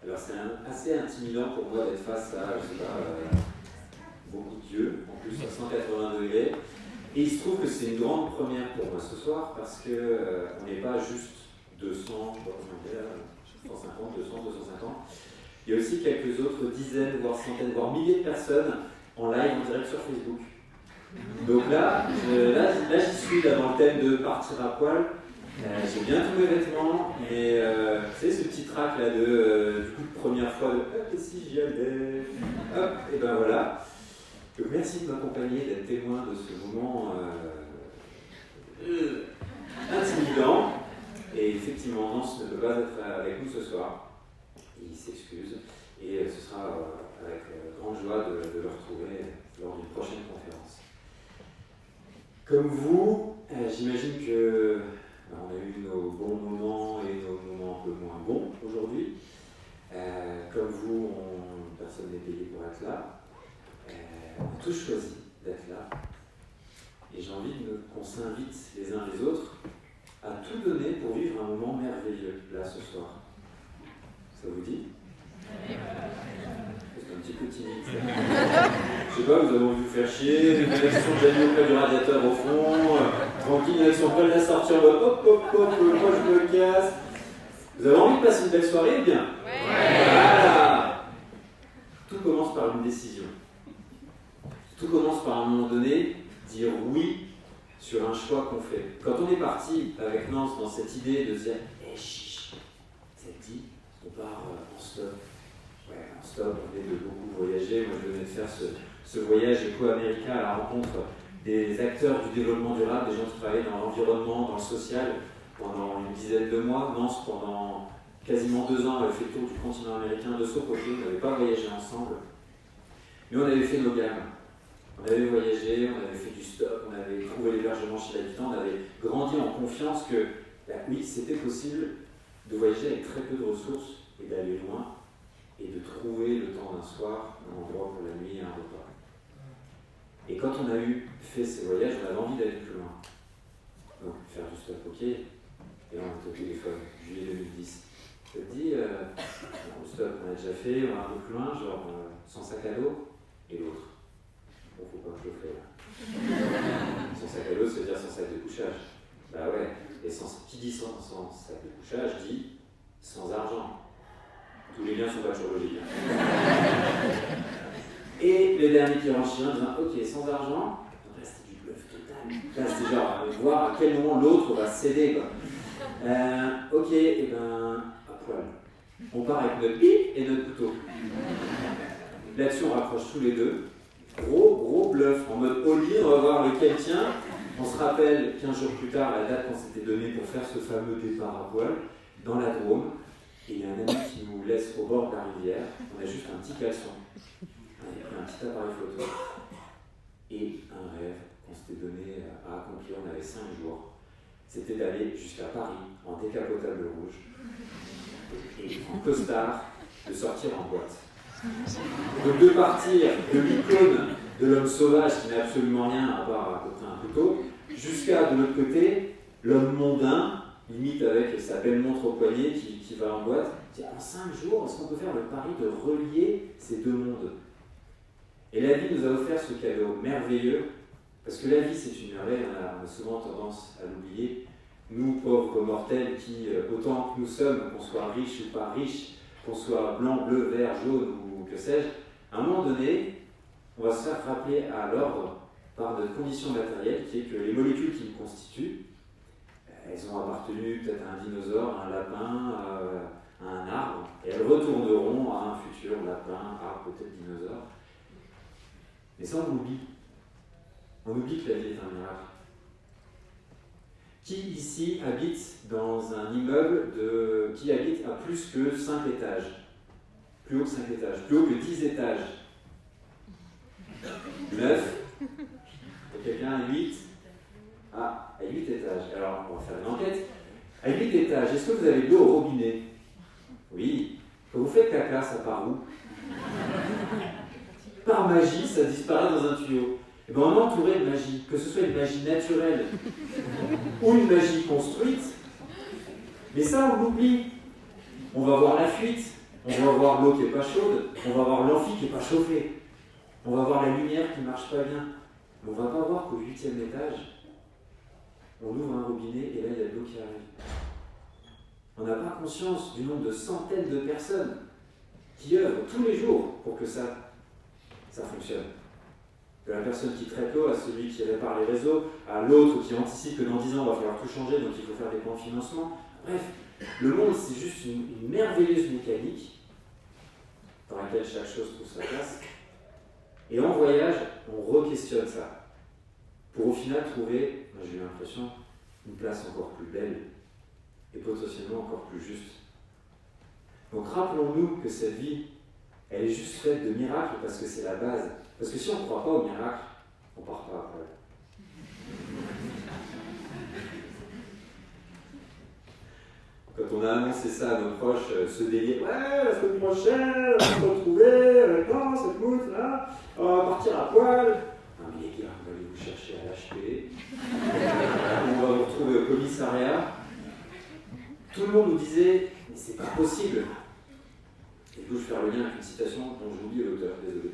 Alors c'est assez intimidant pour moi d'être face à, je sais pas, beaucoup de dieux, en plus à 180 degrés. Et il se trouve que c'est une grande première pour moi ce soir parce qu'on n'est pas juste 200, je sais pas combien on est là, 150, 200, 250. Il y a aussi quelques autres dizaines, voire centaines, voire milliers de personnes en live, en direct sur Facebook. Donc là, j'y suis là, dans le thème de partir à poil. J'ai bien tous mes vêtements, mais tu sais, ce petit trac là de, du coup, de première fois de hop, et si j'y allais, hop, et ben voilà. Donc merci de m'accompagner, d'être témoin de ce moment intimidant. Et effectivement, Nance ne peut pas être avec nous ce soir. Il s'excuse et ce sera avec grande joie de le retrouver lors d'une prochaine conférence. Comme vous, j'imagine que on a eu nos bons moments et nos moments un peu moins bons aujourd'hui. Comme vous, personne n'est payé pour être là. On a tous choisi d'être là. Et j'ai envie qu'on s'invite les uns les autres à tout donner pour vivre un moment merveilleux là ce soir. Ça vous dit ? C'est un petit peu timide. Je sais pas, vous avez envie de vous faire chier, une connexion de Jamie auprès du radiateur au fond, tranquille avec son poil à sortir en mode hop hop hop, moi je me casse. Vous avez envie de passer une belle soirée, eh bien ? Voilà. Tout commence par une décision. Tout commence par à un moment donné dire oui sur un choix qu'on fait. Quand on est parti avec Nance dans cette idée de dire chiche, ça te dit, on part en stop. Ouais, en stop, on venait de beaucoup voyager. Moi, je venais de faire ce voyage éco-américain à la rencontre des acteurs du développement durable, des gens qui travaillent dans l'environnement, dans le social, pendant une dizaine de mois. Nance, pendant quasiment 2 ans, avait fait le tour du continent américain de son côté. On n'avait pas voyagé ensemble, mais on avait fait nos gammes. On avait voyagé, on avait fait du stop, on avait trouvé l'hébergement chez l'habitant, on avait grandi en confiance que, oui, c'était possible de voyager avec très peu de ressources et d'aller loin et de trouver le temps d'un soir, un endroit pour la nuit et un repas. Et quand on a fait ces voyages, on avait envie d'aller plus loin. Donc, faire du stop, ok. Et là, on était au téléphone, juillet 2010. Ça te dit, le stop, on a déjà fait, on va un peu plus loin, genre sans sac à dos, et l'autre. Bon, faut pas que je le fasse là. Sans sac à dos, ça veut dire sans sac de couchage. Bah ouais, et qui dit sans sac de couchage dit sans argent. Tous les liens sont pas toujours logiques. Et le dernier qui renchit en disant ok, sans argent, là c'était du bluff total. Là c'était genre voir à quel moment l'autre va céder quoi. Ok, et ben à poil. On part avec notre pic et notre couteau. Là-dessus on raccroche tous les deux. Gros bluff, en mode all-in, on va voir lequel tient. On se rappelle 15 jours plus tard la date qu'on s'était donnée pour faire ce fameux départ à poil dans la Drôme. Et il y a un ami qui nous laisse au bord de la rivière. On a juste un petit caleçon. On a pris un petit appareil photo. Et un rêve qu'on s'était donné à accomplir. On avait 5 jours. C'était d'aller jusqu'à Paris en décapotable rouge. Et en costard, de sortir en boîte. Donc de partir de l'icône de l'homme sauvage qui n'a absolument rien à part à côté un couteau, jusqu'à de l'autre côté, l'homme mondain, limite avec sa belle montre au poignet qui va en boîte. En 5 jours, est-ce qu'on peut faire le pari de relier ces deux mondes ? Et la vie nous a offert ce cadeau merveilleux, parce que la vie c'est une merveille, on a souvent tendance à l'oublier. Nous, pauvres mortels, qui, autant que nous sommes, qu'on soit riches ou pas riches, qu'on soit blanc, bleu, vert, jaune ou que sais-je, à un moment donné, on va se faire rappeler à l'ordre par notre condition matérielle, qui est que les molécules qui nous constituent, elles ont appartenu peut-être à un dinosaure, à un lapin, à un arbre, et elles retourneront à un futur lapin, arbre, peut-être dinosaure. Mais ça, on l'oublie. On oublie que la vie est un miracle. Qui ici habite dans un immeuble qui habite à plus que 5 étages ? Plus haut que 5 étages, plus haut que 10 étages. 9. Et quelqu'un à 8. Ah, à 8 étages. Alors, on va faire une enquête. À 8 étages, est-ce que vous avez de l'eau au robinet ? Oui. Quand vous faites caca, ça part où ? Par magie, ça disparaît dans un tuyau. Et bien, on est entouré de magie, que ce soit une magie naturelle ou une magie construite. Mais ça, on l'oublie. On va voir la fuite. On va voir l'eau qui n'est pas chaude, on va voir l'amphi qui n'est pas chauffé, on va voir la lumière qui ne marche pas bien. Mais on ne va pas voir qu'au 8e étage, on ouvre un robinet et là il y a de l'eau qui arrive. On n'a pas conscience du nombre de centaines de personnes qui œuvrent tous les jours pour que ça fonctionne. De la personne qui traite l'eau à celui qui répare les réseaux, à l'autre qui anticipe que dans 10 ans, il va falloir tout changer, donc il faut faire des plans de financement. Bref, le monde, c'est juste une merveilleuse mécanique dans laquelle chaque chose trouve sa place. Et en voyage, on re-questionne ça, pour au final trouver, moi j'ai eu l'impression, une place encore plus belle et potentiellement encore plus juste. Donc rappelons-nous que cette vie, elle est juste faite de miracles parce que c'est la base. Parce que si on ne croit pas au miracle, on ne part pas après. Quand on a annoncé ça à nos proches, ce délire, ouais, la semaine prochaine, on va se retrouver, attends, cette mousse là, on va partir à poil. Non mais les gars, vous allez vous chercher à l'HP, on va vous retrouver au commissariat. Tout le monde nous disait, mais c'est pas possible. Et du coup, je vais faire le lien avec une citation dont j'oublie l'auteur, désolé,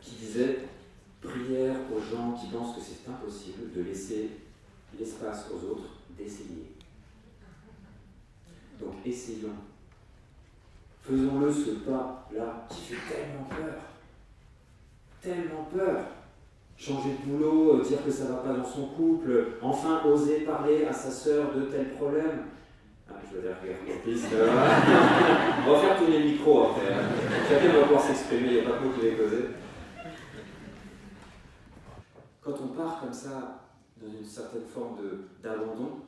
qui disait « Prière aux gens qui pensent que c'est impossible de laisser l'espace aux autres d'essayer. » Donc essayons. Faisons-le ce pas-là qui fait tellement peur. Tellement peur. Changer de boulot, dire que ça ne va pas dans son couple, enfin oser parler à sa sœur de tel problème. Ah, je veux dire, regarde, piste. On va faire tourner le micro après. Chacun va pouvoir s'exprimer, il n'y a pas de mots qui va causer. Quand on part comme ça, dans une certaine forme d'abandon,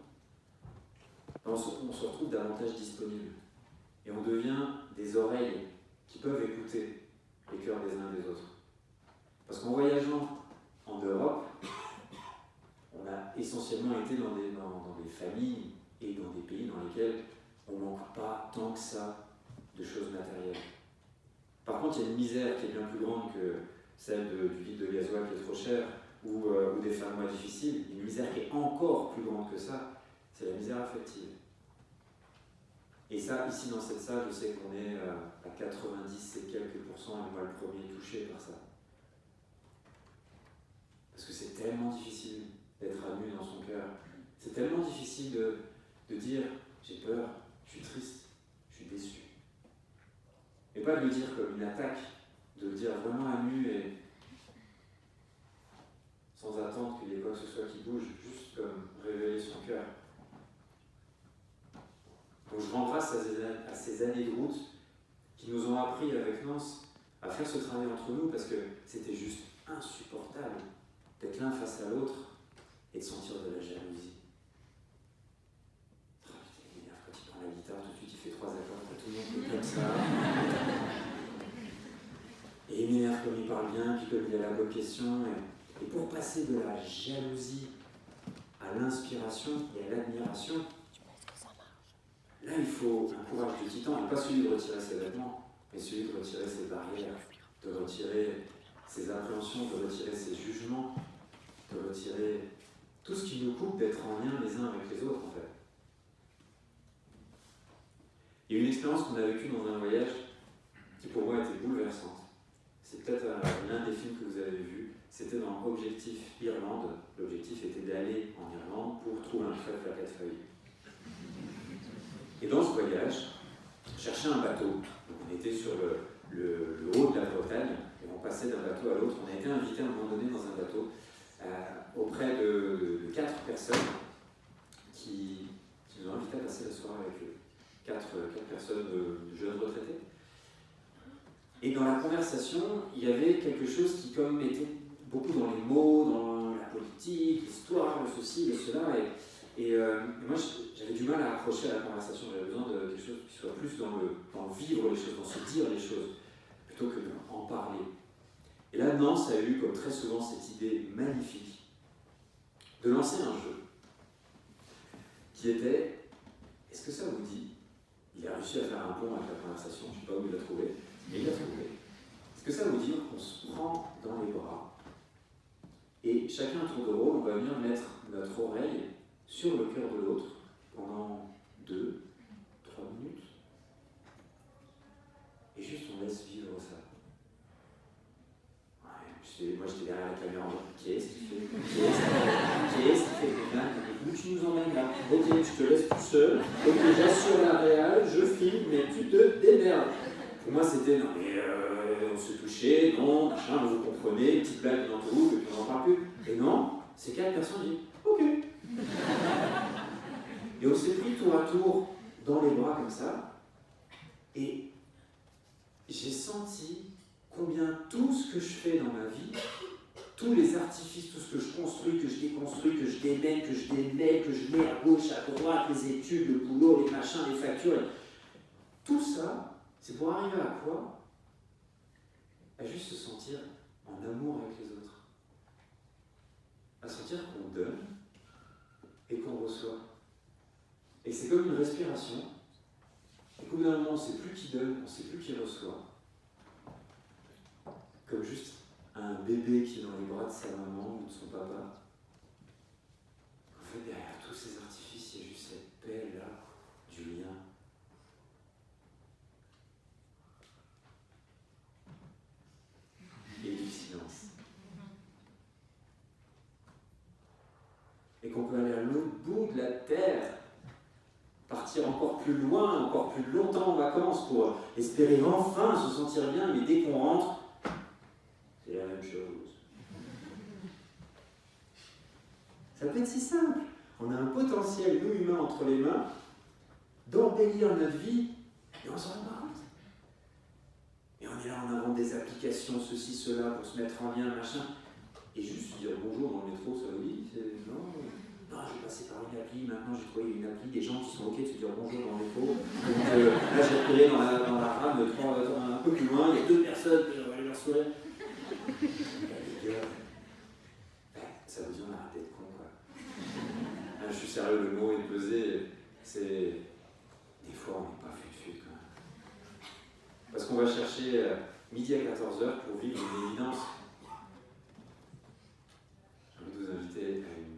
on se retrouve davantage disponible. Et on devient des oreilles qui peuvent écouter les cœurs des uns et des autres. Parce qu'en voyageant en Europe, on a essentiellement été dans des familles et dans des pays dans lesquels on ne manque pas tant que ça de choses matérielles. Par contre, il y a une misère qui est bien plus grande que celle du litre de gasoil qui est trop cher ou des fins de mois difficiles. Une misère qui est encore plus grande que ça, c'est la misère affective. Et ça, ici dans cette salle, je sais qu'on est à 90 et quelques pourcents, et moi le premier touché par ça. Parce que c'est tellement difficile d'être à nu dans son cœur. C'est tellement difficile de dire j'ai peur, je suis triste, je suis déçu. Et pas de le dire comme une attaque, de le dire vraiment à nu et sans attendre qu'il y ait quoi que ce soit qui bouge, juste comme révéler son cœur. Donc je rends grâce à ces années de route qui nous ont appris avec Nance à faire ce travail entre nous parce que c'était juste insupportable d'être l'un face à l'autre et de sentir de la jalousie. Oh, putain, il m'énerve quand il prend la guitare, tout de suite il fait 3 accords, t'as tout le monde qui est comme ça. Et il m'énerve comme il parle bien, puis comme il a la bonne question. Et pour passer de la jalousie à l'inspiration et à l'admiration, là il faut un courage de titan, et pas celui de retirer ses vêtements, mais celui de retirer ses barrières, de retirer ses appréhensions, de retirer ses jugements, de retirer tout ce qui nous coupe d'être en lien les uns avec les autres en fait. Il y a une expérience qu'on a vécue dans un voyage qui pour moi était bouleversante. C'est peut-être l'un des films que vous avez vu. C'était dans Objectif Irlande. L'objectif était d'aller en Irlande pour trouver un trèfle à 4 feuilles. Et dans ce voyage, on cherchait un bateau. Donc on était sur le haut de la Bretagne et on passait d'un bateau à l'autre. On a été invité à un moment donné dans un bateau auprès de 4 personnes qui nous ont invités à passer la soirée avec eux. 4 personnes de jeunes retraités. Et dans la conversation, il y avait quelque chose qui comme était beaucoup dans les mots, dans la politique, l'histoire, le ceci, le cela. Et moi, j'avais du mal à accrocher à la conversation. J'avais besoin de quelque chose qui soit plus dans le vivre les choses, dans se dire les choses, plutôt que d'en parler. Et là, Nance a eu, comme très souvent, cette idée magnifique de lancer un jeu qui était « Est-ce que ça vous dit ?» Il a réussi à faire un pont avec la conversation, je ne sais pas où il l'a trouvé, mais il l'a trouvé. Est-ce que ça veut dire qu'on se prend dans les bras et chacun à tour de rôle, on va venir mettre notre oreille sur le cœur de l'autre pendant 2-3 minutes. nous emmènes là. Ok, je te laisse tout seul. Ok, j'assure la réal, je filme, mais tu te démerdes. Pour moi, c'était non, mais on se touchait, non, machin, vous comprenez, une petite blague dans tout, et puis on n'en parle plus. Et non, ces 4 personnes disent ok. Et on s'est pris tour à tour dans les bras comme ça, et j'ai senti combien tout ce que je fais dans ma vie, tous les artifices, tout ce que je construis, que je déconstruis, que je démêle, que je démêle, que je mets à gauche, à droite, les études, le boulot, les machins, les factures, tout ça, c'est pour arriver à quoi? À juste se sentir en amour avec les autres. À sentir qu'on donne et qu'on reçoit. Et c'est comme une respiration. Et qu'au bout d'un moment, on ne sait plus qui donne, on ne sait plus qui reçoit. Comme juste un bébé qui est dans les bras de sa maman ou de son papa. En fait, derrière tous ces artifices, il y a juste cette paix-là, du lien. Et du silence. Et qu'on peut aller à l'autre bout de la terre, partir encore plus loin, encore plus longtemps en vacances pour espérer enfin se sentir bien, mais dès qu'on rentre, c'est la même chose. Ça peut être si simple. On a un potentiel, nous humains, entre les mains, d'embellir notre vie, et on s'en rend pas compte. Et on est là, on invente des applications, ceci, cela, pour se mettre en lien, machin. Et juste dire bonjour dans le métro, ça vous dit, non, j'ai passé par une appli, maintenant j'ai trouvé une appli, des gens qui sont ok de se dire bonjour dans le métro. Donc là j'ai repéré dans la rame, un peu plus loin, il y a 2 personnes, puis on va aller leur sourire. Les gars, ça vous dit on a arrêté de con quoi. Je suis sérieux, le mot est pesé, c'est. Des fois on n'est pas fut quand même. Parce qu'on va chercher midi à 14h pour vivre une évidence. J'ai envie de vous inviter à une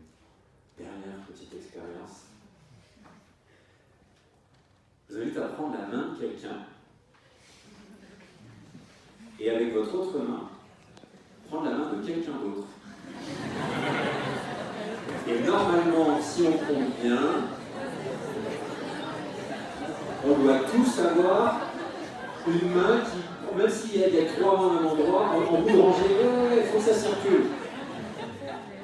dernière petite expérience. Je vous invite à prendre la main de quelqu'un et avec votre autre main, prendre la main de quelqu'un d'autre. Et normalement, si on compte bien, on doit tous avoir une main qui, même s'il y a 3 mains au même endroit, en bout de rangée, il faut que ça circule.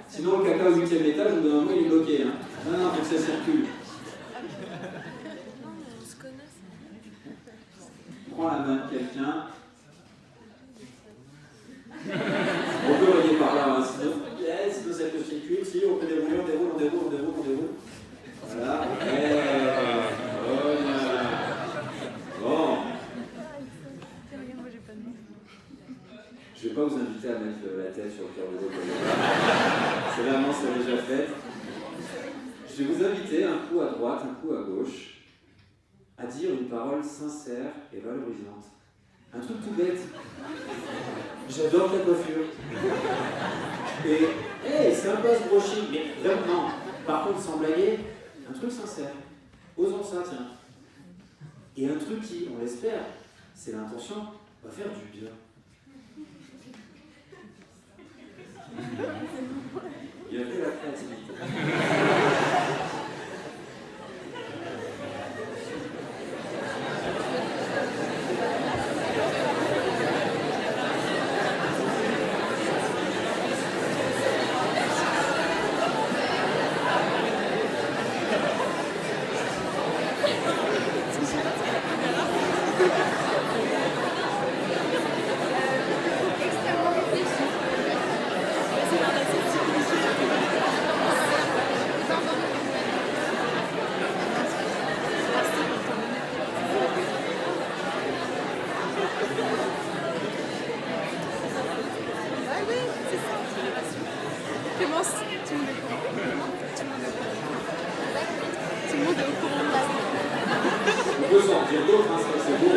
Sinon, le caca au 8e étage, au bout d'un moment, il est bloqué. Hein. Non, il faut que ça circule. Prends la main de quelqu'un. On peut regarder par là, hein. Sinon ça peut circuler. Si, on peut dérouler, on déroule. Voilà. Bon. Je ne vais pas vous inviter à mettre la tête sur le cœur de l'autre. C'est vraiment, c'est déjà fait. Je vais vous inviter un coup à droite, un coup à gauche, à dire une parole sincère et valorisante. Un truc tout bête. J'adore ta coiffure. Et, hey, c'est un peu ce brushing, mais vraiment, par contre, sans blaguer, un truc sincère. Osons ça, tiens. Et un truc qui, on l'espère, c'est l'intention, va faire du bien. Il y avait la créativité. On peut s'en dire d'autres, hein, c'est beau.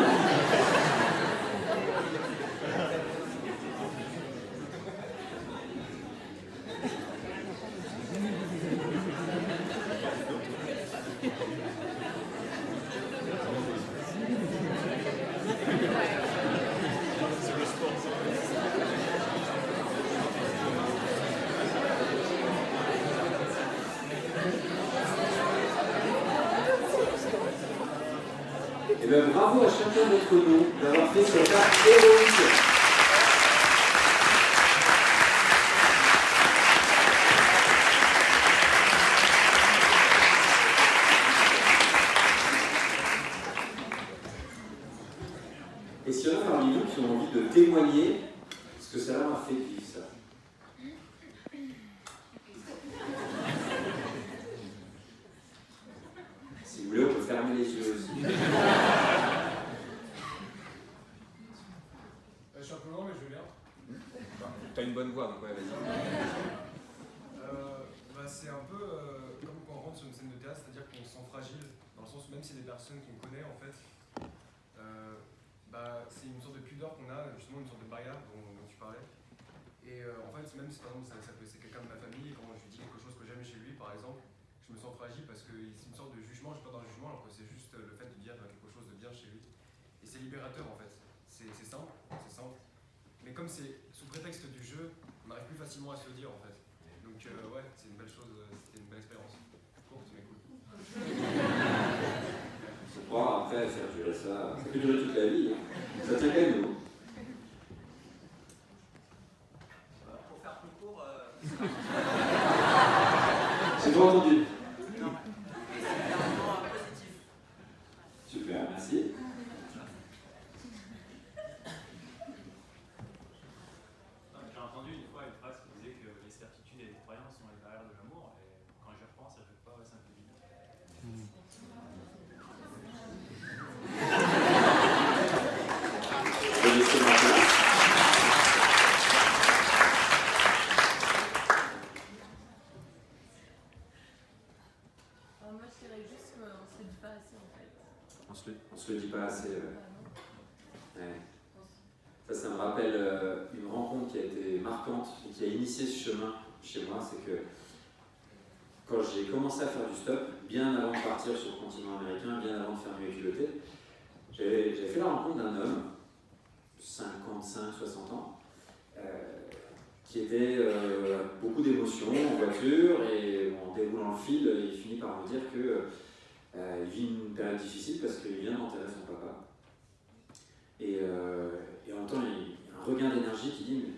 Et bien bravo à chacun d'entre nous d'avoir fait cet acte héroïque. Et s'il y en a parmi vous qui ont envie de témoigner, ce que ça leur a fait de vivre ça. Si vous voulez, on peut fermer les yeux aussi. Je suis un peu loin, mais je vais bien. T'as une bonne voix, donc ouais, vas-y. C'est un peu comme quand on rentre sur une scène de théâtre, c'est-à-dire qu'on se sent fragile, dans le sens où même si c'est des personnes qu'on connaît, en fait, c'est une sorte de pudeur qu'on a, justement une sorte de barrière dont tu parlais. Et en fait, même si par exemple c'est quelqu'un de ma famille, et quand je lui dis quelque chose que j'aime chez lui, par exemple, je me sens fragile parce que c'est une sorte de jugement, je suis pas dans le jugement, alors que c'est juste le fait de dire quelque chose de bien chez lui. Et c'est libérateur en fait. C'est simple, mais comme c'est sous prétexte du jeu, on arrive plus facilement à se le dire en fait. Donc ouais, c'est une belle chose, c'était une belle expérience. Courte mais cool. Faut croire après à faire durer ça, ça peut durer toute la vie, hein. Ça tient qu'à nous. Pour faire plus court, J'ai pas entendu. non, c'est vraiment positif. Super, merci. J'ai entendu une fois une phrase qui disait que les certitudes et les croyances sont les barrières de l'amour, et quand j'y repense, ça ne fait pas ouais, ça me fait bizarre. Je vais laisser ma place. Moi, je dirais juste qu'on se le dit pas assez en fait. On se le dit pas assez. Ouais. Ça me rappelle une rencontre qui a été marquante et qui a initié ce chemin chez moi. C'est que quand j'ai commencé à faire du stop, bien avant de partir sur le continent américain, bien avant de faire mes culottés, j'avais fait la rencontre d'un homme, 55-60 ans, qui était beaucoup d'émotions en voiture, et en déroulant le fil, il finit par me dire qu'il vit une période difficile parce qu'il vient d'enterrer son papa. Et en même temps, il y a un regain d'énergie qui dit mais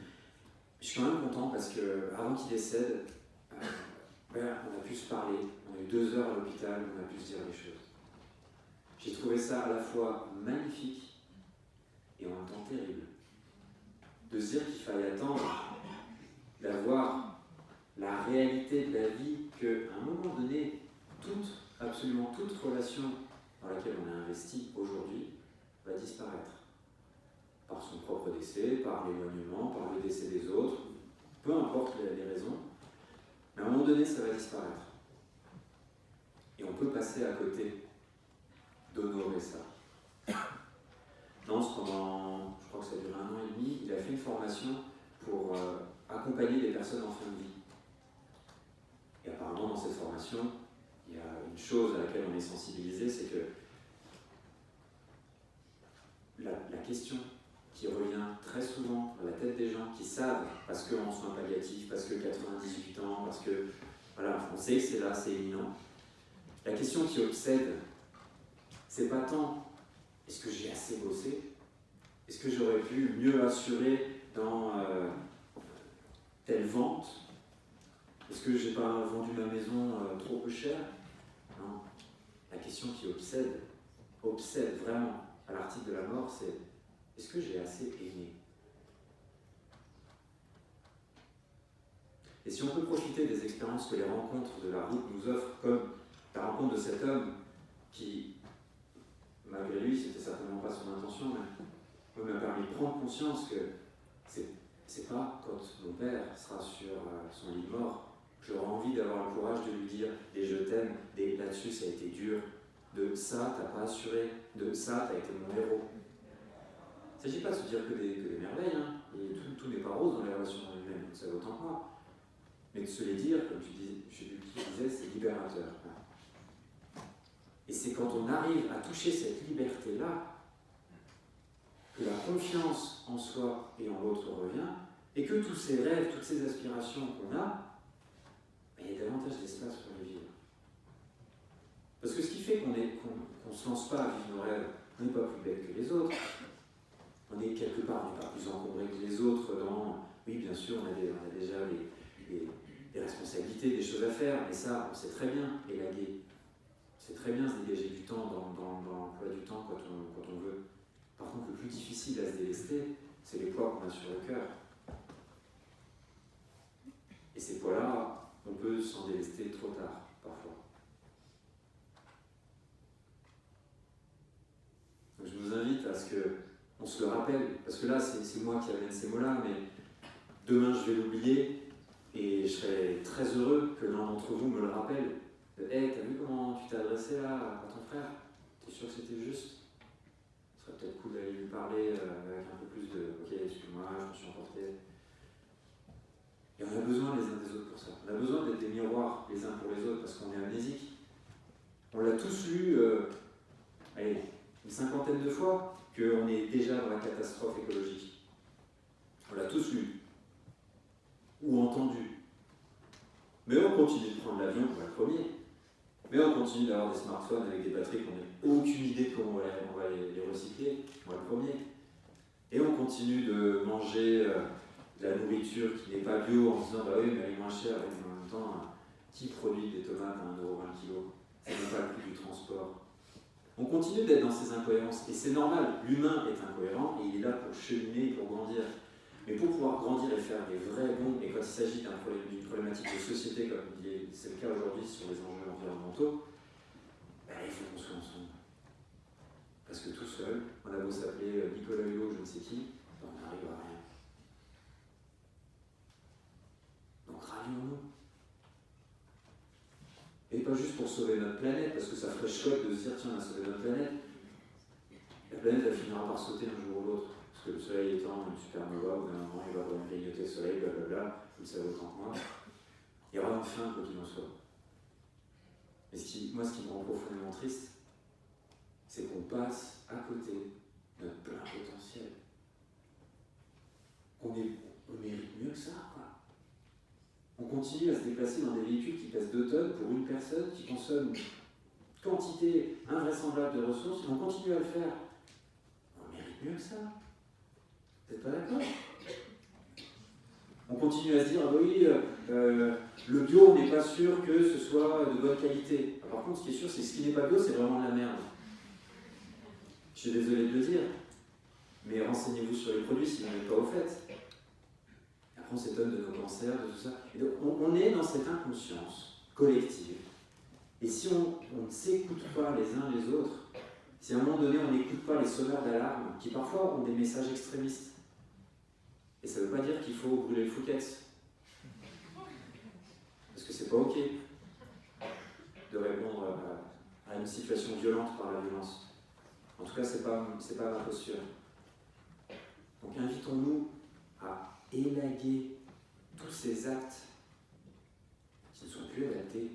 je suis quand même content parce qu'avant qu'il décède, on a pu se parler, on a eu 2 heures à l'hôpital, on a pu se dire les choses. J'ai trouvé ça à la fois magnifique et en même temps terrible. De se dire qu'il fallait attendre d'avoir la réalité de la vie, qu'à un moment donné, absolument toute relation dans laquelle on a investi aujourd'hui va disparaître. Par son propre décès, par l'éloignement, par le décès des autres, peu importe les raisons, mais à un moment donné, ça va disparaître. Et on peut passer à côté d'honorer ça. Nance, pendant, je crois que ça a duré 1 an et demi, il a fait une formation pour accompagner des personnes en fin de vie. Et apparemment, dans cette formation, il y a une chose à laquelle on est sensibilisé, c'est que la question qui revient très souvent dans la tête des gens qui savent, parce qu'en soins palliatifs, parce que 98 ans, parce que voilà, on sait que c'est là, c'est imminent. La question qui obsède, c'est pas tant est-ce que j'ai assez bossé, est-ce que j'aurais pu mieux assurer dans telle vente, est-ce que j'ai pas vendu ma maison trop peu cher. Non, la question qui obsède vraiment à l'article de la mort, c'est est-ce que j'ai assez aimé? Et si on peut profiter des expériences que les rencontres de la route nous offrent, comme la rencontre de cet homme qui, malgré lui, c'était certainement pas son intention, mais m'a permis de prendre conscience que c'est pas quand mon père sera sur son lit de mort que j'aurai envie d'avoir le courage de lui dire des je t'aime, des là-dessus ça a été dur, de ça t'as pas assuré, de ça t'as été mon héros. Il ne s'agit pas de se dire que des merveilles, hein. Et tout n'est pas rose dans les relations humaines, ça vaut autant que moi. Mais de se les dire, comme tu disais, c'est libérateur. Et c'est quand on arrive à toucher cette liberté-là que la confiance en soi et en l'autre revient, et que tous ces rêves, toutes ces aspirations qu'on a, il y a davantage d'espace pour les vivre. Parce que ce qui fait qu'on ne se lance pas à vivre nos rêves, On n'est pas plus bête que les autres. On est quelque part, on n'est pas plus encombré que les autres dans... Oui, bien sûr, on a déjà des responsabilités, des choses à faire, mais ça, on sait très bien élaguer. On sait très bien se dégager du temps dans l'emploi du temps quand on veut. Par contre, le plus difficile à se délester, c'est les poids qu'on a sur le cœur. Et ces poids-là, on peut s'en délester trop tard, parfois. Donc, je vous invite à ce qu'on se le rappelle, parce que là, c'est moi qui amène ces mots-là, mais demain, je vais l'oublier, et je serai très heureux que l'un d'entre vous me le rappelle. Hey, t'as vu comment tu t'es adressé là à ton frère? T'es sûr que c'était juste? Ce serait peut-être cool d'aller lui parler avec un peu plus de ok, excuse-moi, je me suis emporté. Et on a besoin les uns des autres pour ça. On a besoin d'être des miroirs les uns pour les autres parce qu'on est amnésiques. On l'a tous lu, allez, une cinquantaine de fois, qu'on est déjà dans la catastrophe écologique. On l'a tous lu. Ou entendu. Mais on continue de prendre l'avion pour le premier. Mais on continue d'avoir des smartphones avec des batteries qu'on n'a aucune idée de comment on va les recycler. On va le premier. Et on continue de manger de la nourriture qui n'est pas bio en se disant bah oui, mais elle est moins chère. Et en même temps, qui produit des tomates à 1,20 € le kilo? C'est même pas le prix du transport. On continue d'être dans ces incohérences. Et c'est normal, l'humain est incohérent et il est là pour cheminer, pour grandir. Mais pour pouvoir grandir et faire des vrais bons, et quand il s'agit d'une problématique de société, comme c'est le cas aujourd'hui sur les enjeux environnementaux, ben, il faut qu'on soit ensemble. Parce que tout seul, on a beau s'appeler Nicolas Hulot, je ne sais qui, ben, on n'arrive à rien. Donc rallions-nous. Et pas juste pour sauver notre planète, parce que ça ferait chouette de se dire tiens, on a sauvé notre planète. La planète, elle finira par sauter un jour ou l'autre. Parce que le soleil étant une supernova, au bout d'un moment, il va grignoter le soleil, blablabla, vous le savez autant que moi. Il y aura une fin, quoi qu'il en soit. Mais moi, ce qui me rend profondément triste, c'est qu'on passe à côté de notre plein potentiel. On mérite mieux que ça, quoi. On continue à se déplacer dans des véhicules qui pèsent 2 tonnes pour une personne qui consomme une quantité invraisemblable de ressources, et on continue à le faire. On mérite mieux que ça. Vous n'êtes pas d'accord? On continue à se dire, ah oui, le bio, on n'est pas sûr que ce soit de bonne qualité. Par contre, ce qui est sûr, c'est que ce qui n'est pas bio, c'est vraiment de la merde. Je suis désolé de le dire, mais renseignez-vous sur les produits si vous n'êtes pas au fait. Après, on s'étonne de nos cancers, de tout ça. Et donc, on est dans cette inconscience collective. Et si on ne s'écoute pas les uns les autres, si à un moment donné, on n'écoute pas les sonneurs d'alarme, qui parfois ont des messages extrémistes, et ça ne veut pas dire qu'il faut brûler le Fouquet's. Parce que c'est pas ok de répondre à une situation violente par la violence. En tout cas, c'est pas ma posture. Donc invitons-nous à élaguer tous ces actes qui ne sont plus adaptés.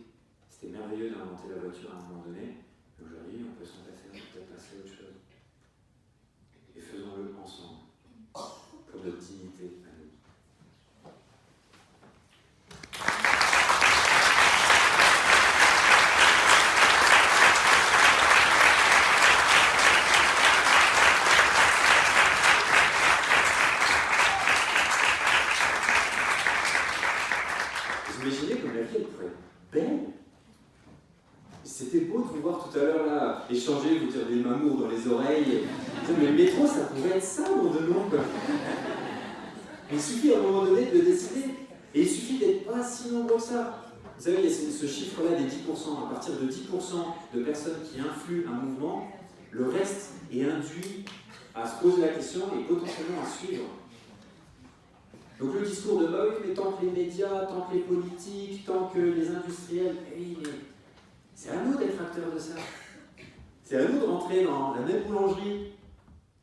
C'était merveilleux d'inventer la voiture à un moment donné. Aujourd'hui, on peut s'en passer, on peut peut-être passer à autre chose. Et faisons-le ensemble. Pour notre dignité à nous. Vous imaginez comme la vie, elle pourrait être belle? C'était beau de vous voir tout à l'heure là, échanger, vous dire des mamours dans les oreilles. Mais le métro, ça pourrait être ça, mon de nom, quoi. Il suffit à un moment donné de le décider. Et il suffit d'être pas si nombreux que ça. Vous savez, il y a ce chiffre-là des 10%. À partir de 10% de personnes qui influent un mouvement, le reste est induit à se poser la question et potentiellement à suivre. Donc le discours de bah oui, mais tant que les médias, tant que les politiques, tant que les industriels, oui, mais c'est à nous d'être acteurs de ça. C'est à nous de rentrer dans la même boulangerie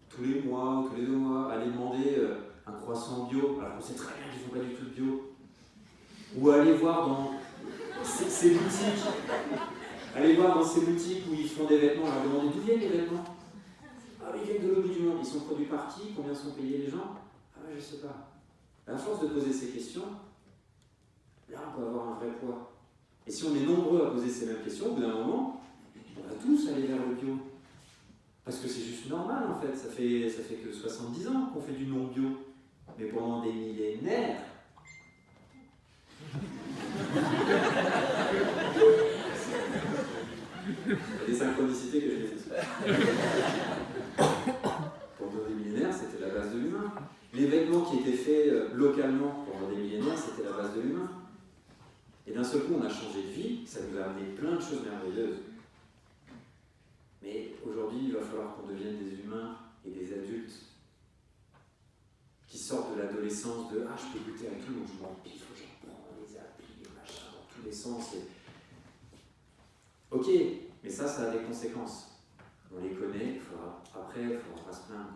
tous les mois ou tous les 2 mois, aller demander un croissant bio, alors qu'on sait très bien qu'ils ne font pas du tout de bio. Ou aller voir dans ces boutiques, où ils font des vêtements, leur demander d'où viennent les vêtements. Ah, ils viennent de l'autre bout du monde, ils sont produits par qui? Combien sont payés les gens? Ah, je ne sais pas. À force de poser ces questions, là on peut avoir un vrai poids. Et si on est nombreux à poser ces mêmes questions, au bout d'un moment, on va tous aller vers le bio. Parce que c'est juste normal en fait, ça fait que 70 ans qu'on fait du non-bio. Mais pendant des millénaires, il y a des synchronicités que je maîtrise. Pendant des millénaires, c'était la base de l'humain. Les vêtements qui étaient faits localement pendant des millénaires, c'était la base de l'humain. Et d'un seul coup, on a changé de vie, ça nous a amené plein de choses merveilleuses. Mais aujourd'hui, il va falloir qu'on devienne des humains et des adultes qui sortent de l'adolescence de « Ah, je peux goûter à tout, donc je m'en piffe, j'en prends les applis, les machins, dans tous les sens. » Ok, mais ça a des conséquences. On les connaît, après, il ne faudra pas se plaindre.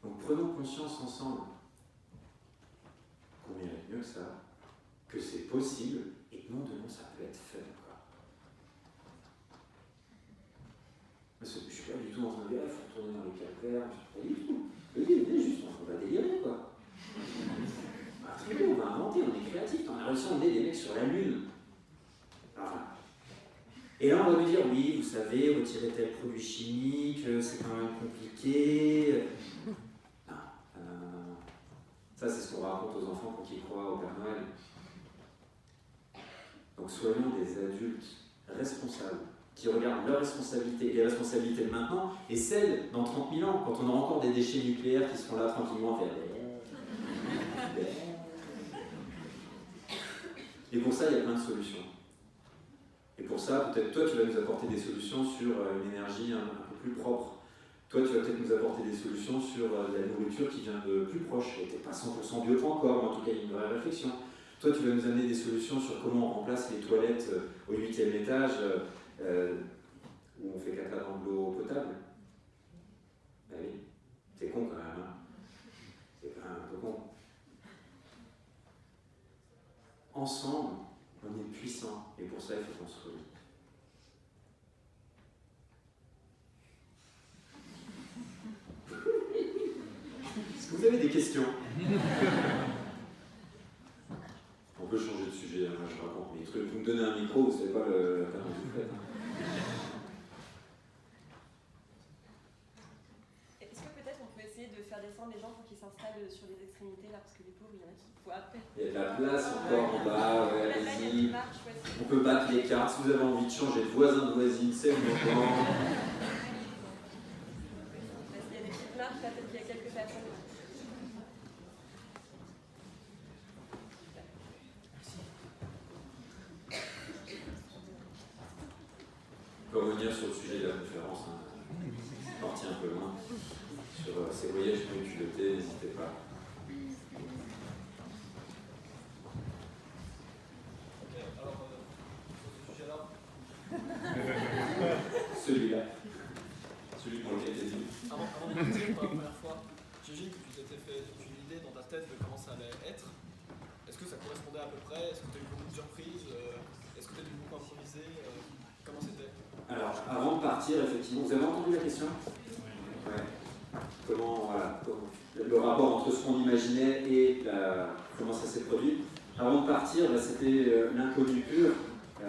Donc prenons conscience ensemble qu'on mérite mieux que ça, que c'est possible, et que non de non, ça peut être fun. Je ne suis pas du tout en train de dire, il faut retourner dans les calvaires, pas du tout. Je dis, on est juste, on va délirer, quoi. Bah, très bien, on va inventer, on est créatif, on a réussi à emmener des mecs sur la Lune. Enfin. Et là, on va nous dire, oui, vous savez, retirer tel produit chimique, c'est quand même compliqué. Non. Ça, c'est ce qu'on raconte aux enfants quand ils croient au Père Noël. Donc, soyons des adultes responsables, qui regardent leurs responsabilités, les responsabilités de maintenant, et celles dans 30 000 ans, quand on aura encore des déchets nucléaires qui seront là tranquillement à faire. Et pour ça, il y a plein de solutions. Et pour ça, peut-être toi, tu vas nous apporter des solutions sur une énergie un peu plus propre. Toi, tu vas peut-être nous apporter des solutions sur la nourriture qui vient de plus proche. Elle n'était pas 100% bio encore, mais en tout cas, il y a une vraie réflexion. Toi, tu vas nous amener des solutions sur comment on remplace les toilettes au 8e étage, où on fait caca dans de l'eau potable. Ben oui, c'est con quand même. Hein. C'est quand même un peu con. Ensemble, on est puissants, et pour ça, il faut qu'on se relie. Est-ce que vous avez des questions? On peut changer de sujet, moi je raconte mes trucs. Vous me donnez un micro, vous savez pas la façon dont vous faites. Est-ce que peut-être on peut essayer de faire descendre les gens pour qu'ils s'installent sur les extrémités là, parce que les pauvres, il y en a qui voient à peine. Il y a de la place encore en bas, ouais, allez-y. On peut battre les cartes, si vous avez envie de changer de voisin, de voisine, c'est le moment. Il y a des petites marches là, peut-être qu'il y a quelques personnes. On peut revenir sur le sujet de la conférence, hein. Parti un peu loin, sur ces voyages non culottés, n'hésitez pas. Ok, alors, sur ce sujet-là, Celui-là, celui pour lequel tu es venu. Avant de partir pour la première fois, j'imagine que tu t'étais fait une idée dans ta tête de comment ça allait être. Est-ce que ça correspondait à peu près? Est-ce que tu as eu beaucoup de surprises? Est-ce que tu as dû beaucoup improviser? Comment c'était? Alors, avant de partir, effectivement, vous avez entendu la question? Ouais. Comment, voilà, le rapport entre ce qu'on imaginait et comment ça s'est produit. Avant de partir, c'était l'inconnu pur.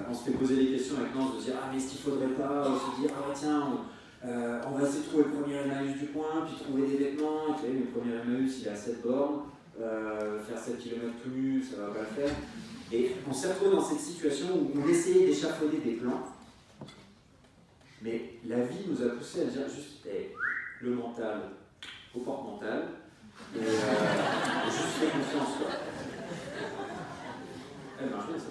On se fait poser des questions avec Nance, de se dire « Ah, mais est-ce qu'il ne faudrait pas se dire « Ah, tiens, on va essayer de trouver le premier Emmaüs du coin, puis trouver des vêtements. » Et tu sais, le premier Emmaüs, il est à 7 bornes. Faire 7 km tout nu, ça ne va pas le faire. Et on s'est retrouvé dans cette situation où on essayait d'échafauder des plans. Mais la vie nous a poussé à dire juste le mental au porte-mental et juste fais confiance, quoi. Elle marche bien, ça.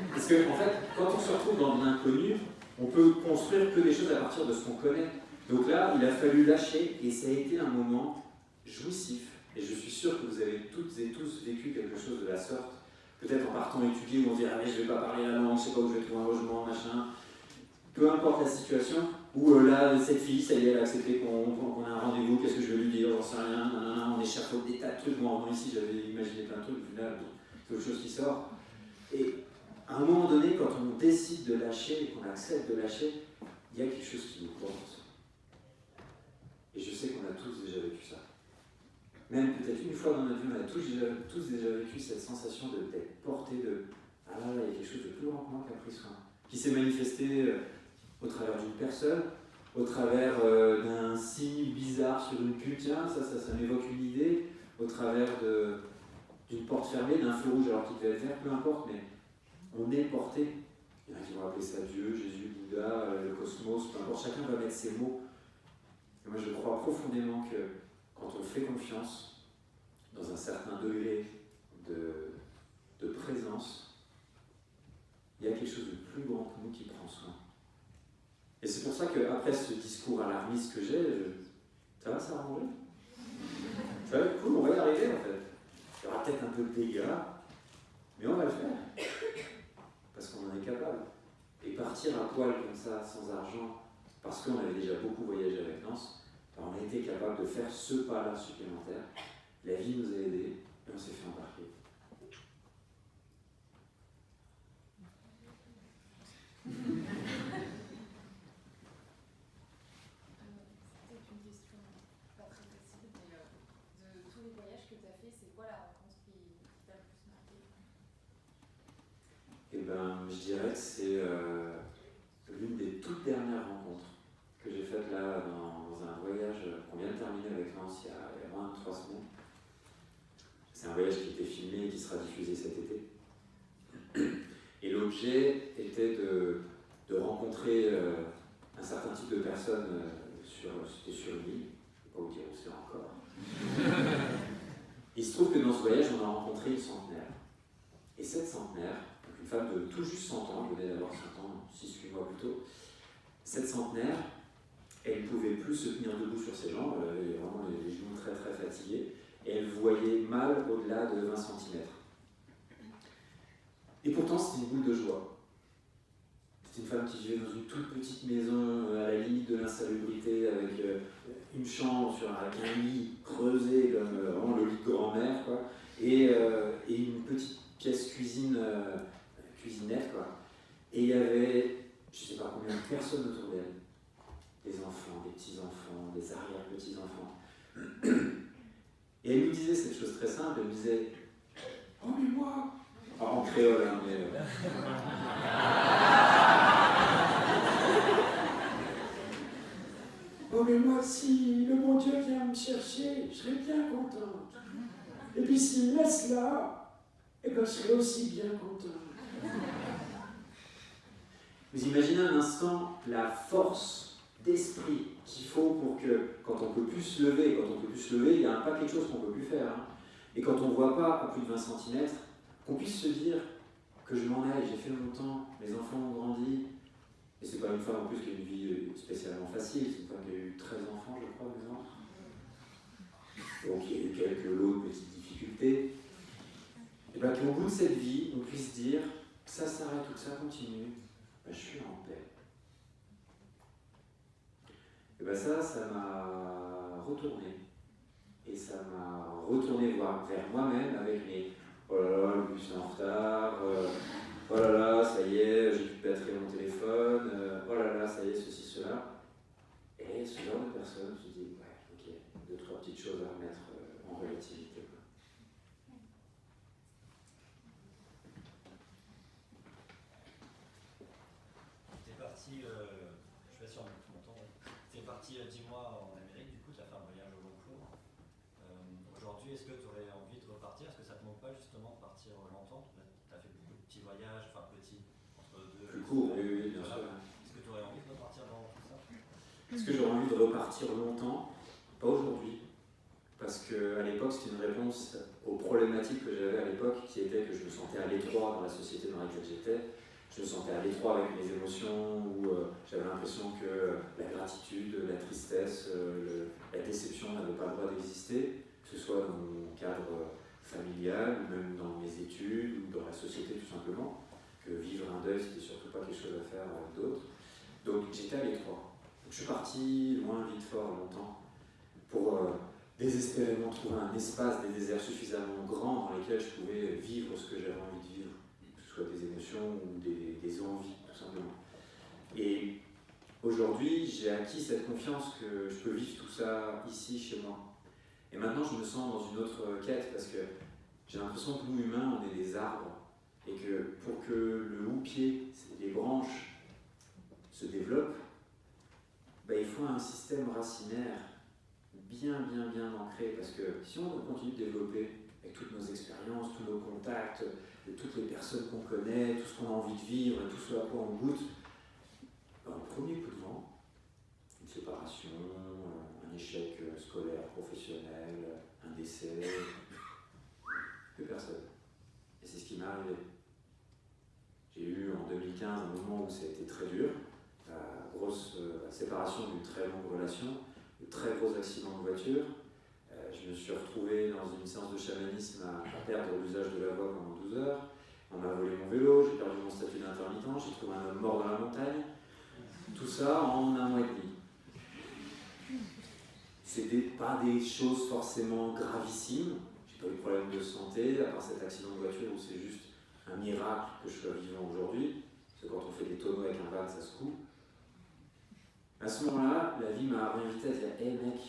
Parce que, en fait, quand on se retrouve dans l'inconnu, on peut construire que des choses à partir de ce qu'on connaît. Donc là, il a fallu lâcher et ça a été un moment jouissif. Et je suis sûr que vous avez toutes et tous vécu quelque chose de la sorte. Peut-être en partant étudier où on dit « Ah mais je ne vais pas parler la langue, je ne sais pas où je vais trouver un logement, machin ». Peu importe la situation, où là, cette fille, ça y est, elle a accepté qu'on a un rendez-vous, qu'est-ce que je vais lui dire, j'en sais rien, on échafaude des tas de trucs. Moi, en ici, j'avais imaginé plein de trucs, puis là, c'est autre chose qui sort. Et à un moment donné, quand on décide de lâcher, qu'on accepte de lâcher, il y a quelque chose qui nous porte. Et je sais qu'on a tous déjà vécu ça. Même peut-être une fois dans notre vie, on a tous déjà vécu cette sensation d'être porté de « ah là, il y a quelque chose de plus grand que moi qui a pris soin, qui s'est manifesté au travers d'une personne, au travers d'un signe bizarre sur une pub, tiens, ça m'évoque une idée, au travers d'une porte fermée, d'un feu rouge alors qu'il devait être vert, peu importe, mais on est porté. Il y en a qui vont appeler ça Dieu, Jésus, Bouddha, le cosmos, peu importe, chacun va mettre ses mots. Et moi je crois profondément que quand on fait confiance dans un certain degré de présence, il y a quelque chose de plus grand que nous qui prend soin. Et c'est pour ça qu'après ce discours alarmiste que j'ai, ça va s'arranger. Ça va être cool, on va y arriver en fait. Il y aura peut-être un peu de dégâts, mais on va le faire. Parce qu'on en est capable. Et partir à poil comme ça, sans argent, parce qu'on avait déjà beaucoup voyagé avec Nance, on a été capable de faire ce pas-là supplémentaire. La vie nous a aidés et on s'est fait embarquer. Peut-être une question pas très facile, mais de tous les voyages que tu as fait, c'est quoi la rencontre qui t'a le plus marqué? Eh ben, je dirais que c'est l'une des toutes dernières rencontres que j'ai faites là dans un voyage qu'on vient de terminer avec Nance il y a moins de 3 semaines. C'est un voyage qui a été filmé et qui sera diffusé cet été. Et l'objet était de rencontrer un certain type de personnes c'était sur une île, je ne vais pas vous dire où c'est encore. Il se trouve que dans ce voyage, on a rencontré une centenaire. Et cette centenaire, une femme de tout juste 100 ans, elle venait d'avoir 100 ans, 6-8 mois plus tôt, cette centenaire, elle ne pouvait plus se tenir debout sur ses jambes, elle avait vraiment les genoux très très fatigués, et elle voyait mal au-delà de 20 cm. Et pourtant, c'était une boule de joie. C'était une femme qui vivait dans une toute petite maison à la limite de l'insalubrité, avec une chambre avec un lit creusé, comme vraiment le lit de grand-mère, quoi, et une petite pièce cuisinette, quoi. Et il y avait, je ne sais pas combien de personnes autour d'elle. Des enfants, des petits-enfants, des arrière-petits-enfants. Et elle nous disait cette chose très simple, elle nous disait « Oh mais moi !» en créole, hein, mais... Oh mais moi, si le bon Dieu vient me chercher, je serais bien contente. Et puis s'il me laisse là, eh ben, je serais aussi bien contente. Vous imaginez un instant la force d'esprit qu'il faut pour que, quand on ne peut plus se lever, il y a un paquet de choses qu'on ne peut plus faire. Hein. Et quand on ne voit pas à plus de 20 cm, qu'on puisse se dire que je m'en aille, j'ai fait mon temps, mes enfants ont grandi. Et c'est pas une femme en plus qui a une vie spécialement facile, c'est une femme qui a eu 13 enfants, je crois, maintenant. Donc il y a eu quelques lots de petites difficultés. Et bien qu'au bout de cette vie, on puisse dire que ça s'arrête ou que ça continue, ben, je suis en paix. Et bien ça m'a retourné. Et ça m'a retourné vers moi-même avec mes oh là là, le bus est en retard, oh là là, ça y est, j'ai plus de batterie à mon téléphone, oh là là, ça y est, ceci, cela. Et ce genre de personne, je dis, ouais, ok, 2-3 petites choses à remettre en relativité. T'es parti, je vais sur mon temps, t'es parti 10 mois en Amérique, du coup, tu as fait un voyage au long cours. Aujourd'hui, est-ce que tu aurais envie de repartir? Est-ce que ça te manque pas justement de partir longtemps? Tu as fait beaucoup de petits voyages, enfin petits, entre deux. Plus court, oui, bien sûr. Est-ce que tu aurais envie de repartir dans tout ça? Est-ce que j'aurais envie de repartir longtemps? Pas aujourd'hui. Parce qu'à l'époque, c'était une réponse aux problématiques que j'avais à l'époque, qui était que je me sentais à l'étroit dans la société dans laquelle j'étais. Je me sentais à l'étroit avec mes émotions, où j'avais l'impression que la gratitude, la tristesse, la déception n'avaient pas le droit d'exister, que ce soit dans mon cadre familial, ou même dans mes études, ou dans la société tout simplement, que vivre un deuil, c'était surtout pas quelque chose à faire avec d'autres. Donc j'étais à l'étroit. Donc, je suis parti loin, vite, fort, longtemps, pour désespérément trouver un espace, des déserts suffisamment grands dans lesquels je pouvais vivre ce que j'avais envie de vivre, que ce soit des émotions ou des envies, tout simplement. Et aujourd'hui, j'ai acquis cette confiance que je peux vivre tout ça ici, chez moi. Et maintenant, je me sens dans une autre quête, parce que j'ai l'impression que nous, humains, on est des arbres, et que pour que le houppier, les branches, se développent, il faut un système racinaire bien ancré, parce que si on continue de développer avec toutes nos expériences, tous nos contacts, toutes les personnes qu'on connaît, tout ce qu'on a envie de vivre, tout ce à quoi on goûte, au premier coup de vent, une séparation, un échec scolaire, professionnel, un décès, plus personne. Et c'est ce qui m'est arrivé. J'ai eu en 2015 un moment où ça a été très dur, la grosse séparation d'une très longue relation, de très gros accidents de voiture. Je me suis retrouvé dans une séance de chamanisme à perdre l'usage de la voix pendant 12 heures. On m'a volé mon vélo, j'ai perdu mon statut d'intermittent, j'ai trouvé un homme mort dans la montagne. Tout ça en un mois et demi. C'était pas des choses forcément gravissimes. J'ai pas eu de problème de santé, à part cet accident de voiture où c'est juste un miracle que je sois vivant aujourd'hui. Parce que quand on fait des tonneaux avec un van, ça se coupe. À ce moment-là, la vie m'a réinvité à dire « Hey mec,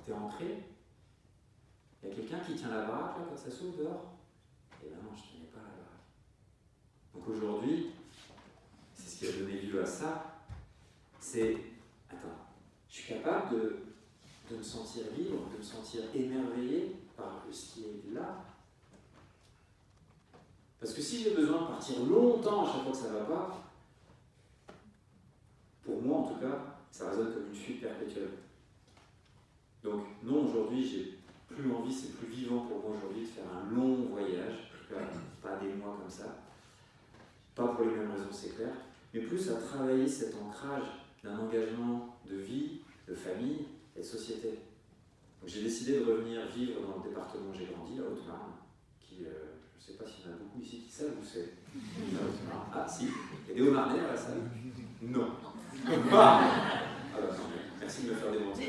t'es rentré? Il y a quelqu'un qui tient la baraque là quand ça s'ouvre dehors ?» Et ben non, je tenais pas la baraque. Donc aujourd'hui, c'est ce qui a donné lieu à ça, c'est « Attends, je suis capable de me sentir libre, de me sentir émerveillé par ce qui est là. » Parce que si j'ai besoin de partir longtemps à chaque fois que ça ne va pas, pour moi en tout cas, ça résonne comme une fuite perpétuelle. Donc non, aujourd'hui, j'ai plus envie, c'est plus vivant pour moi aujourd'hui de faire un long voyage, en tout cas pas des mois comme ça, pas pour les mêmes raisons, c'est clair, mais plus à travailler cet ancrage d'un engagement de vie, de famille et de société. Donc j'ai décidé de revenir vivre dans le département où j'ai grandi, la Haute-Marne, qui, je ne sais pas s'il y en a beaucoup ici qui savent où c'est. La Haute-Marne. Ah si, il y a des Haut-Marnais à la salle? Non. Ah bah non, merci de me faire démentir.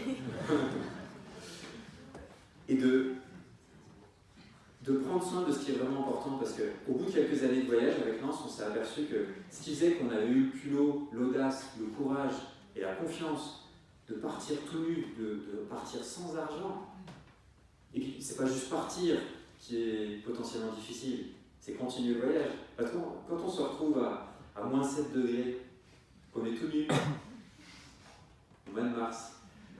Et de prendre soin de ce qui est vraiment important, parce qu'au bout de quelques années de voyage avec Lance, on s'est aperçu que ce qui faisait qu'on avait eu le culot, l'audace, le courage et la confiance de partir tout nu, de partir sans argent. Et puis c'est pas juste partir qui est potentiellement difficile, c'est continuer le voyage. Parce que quand on se retrouve à moins 7 degrés, qu'on est tout nu, au mois de mars,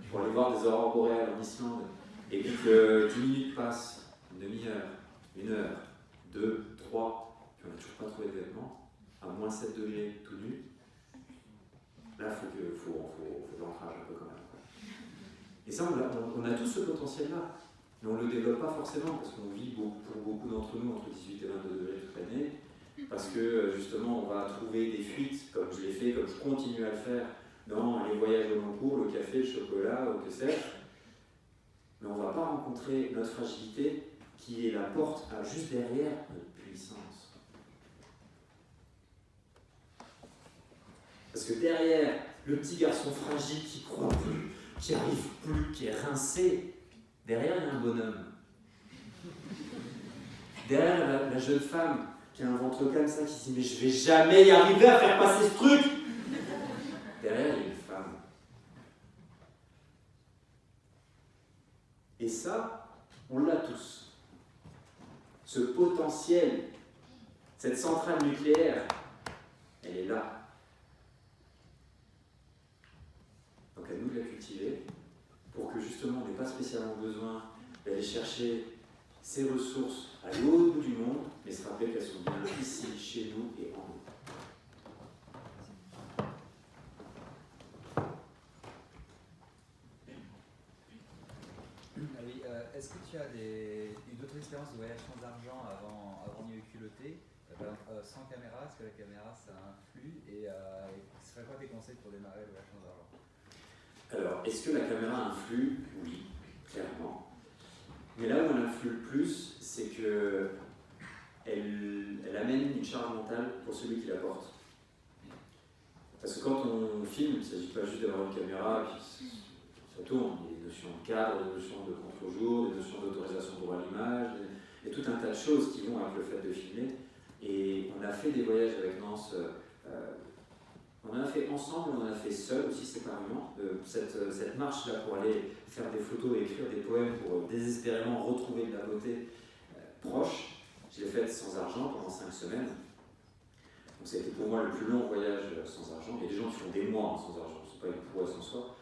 pour aller voir des aurores boréales en Islande, et puis que 10 minutes passent, une demi-heure, 1 heure, 2, 3, puis on n'a toujours pas trouvé de vêtements, à moins 7 degrés tout nu, là il faut de l'ancrage un peu quand même. Et ça, on a tous ce potentiel-là, mais on ne le développe pas forcément, parce qu'on vit pour beaucoup d'entre nous entre 18 et 22 degrés toute l'année, parce que justement on va trouver des fuites, comme je l'ai fait, comme je continue à le faire, dans les voyages au long cours, le café, le chocolat, ou que sais-je. Mais on ne va pas rencontrer notre fragilité qui est la porte à juste derrière notre puissance. Parce que derrière le petit garçon fragile qui ne croit plus, qui n'arrive plus, qui est rincé, derrière il y a un bonhomme. Derrière la jeune femme qui a un ventre comme ça, qui se dit « mais je vais jamais y arriver à faire passer ce truc !» Derrière il y a une femme. Et ça, on l'a tous. Ce potentiel, cette centrale nucléaire, elle est là. Donc à nous de la cultiver pour que justement on n'ait pas spécialement besoin d'aller chercher ces ressources à l'autre bout du monde, mais se rappeler qu'elles sont bien ici, chez nous et en nous. Oui, est-ce que tu as eu d'autres expériences de voyage sans argent avant New Culotté, sans caméra? Est-ce que la caméra ça influe? Et ce serait quoi tes conseils pour démarrer le voyage sans argent? Alors, est-ce que la caméra influe? Oui, clairement. Mais là où elle influe le plus, c'est que elle amène une charge mentale pour celui qui la porte. Parce que quand on filme, il ne s'agit pas juste d'avoir une caméra et puis ça tourne. Il y a des notions de cadre, des notions de contre-jour, des notions d'autorisation droit à l'image, et tout un tas de choses qui vont avec le fait de filmer. Et on a fait des voyages avec Nance, on en a fait ensemble, on en a fait seul aussi séparément. Cette marche-là pour aller faire des photos et écrire des poèmes pour désespérément retrouver de la beauté proche, je l'ai fait faite sans argent pendant 5 semaines. Donc ça a été pour moi le plus long voyage sans argent. Il y a des gens qui font des mois sans argent, c'est pas une prouesse en soi.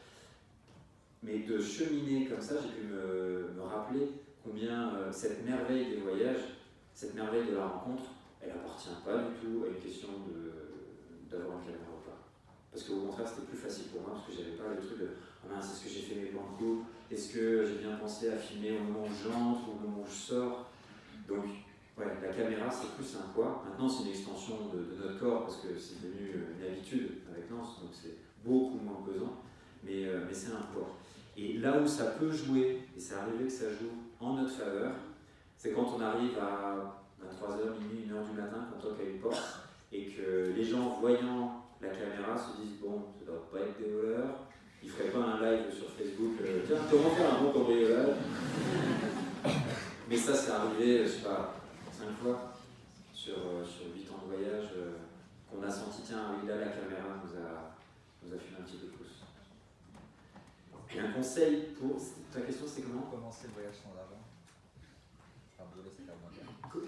Mais de cheminer comme ça, j'ai pu me rappeler combien cette merveille des voyages, cette merveille de la rencontre, elle appartient pas du tout à une question d'avoir une caméra ou pas. Parce qu'au contraire, c'était plus facile pour moi, parce que j'avais pas le truc de « Ah mince, est-ce que j'ai fait mes plans de couple? Est-ce que j'ai bien pensé à filmer au moment où j'entre ou au moment où je sors ?» Donc, ouais, la caméra, c'est plus un poids. Maintenant, c'est une extension de notre corps, parce que c'est devenu une habitude avec Nance, donc c'est beaucoup moins pesant, mais c'est un poids. Et là où ça peut jouer, et c'est arrivé que ça joue en notre faveur, c'est quand on arrive à 23h, minuit, 1h du matin, qu'on toque à une porte, et que les gens voyant la caméra se disent bon, ça doit pas être des voleurs, ils feraient pas un live sur Facebook, tiens, comment faire un bon cambriolage. Mais ça, c'est arrivé, je sais pas, 5 fois sur 8 ans de voyage, qu'on a senti, tiens, oui, là, la caméra nous a filé un petit peu de pouce. Et un conseil pour. Ta question, c'était comment? Commencer le voyage sans argent.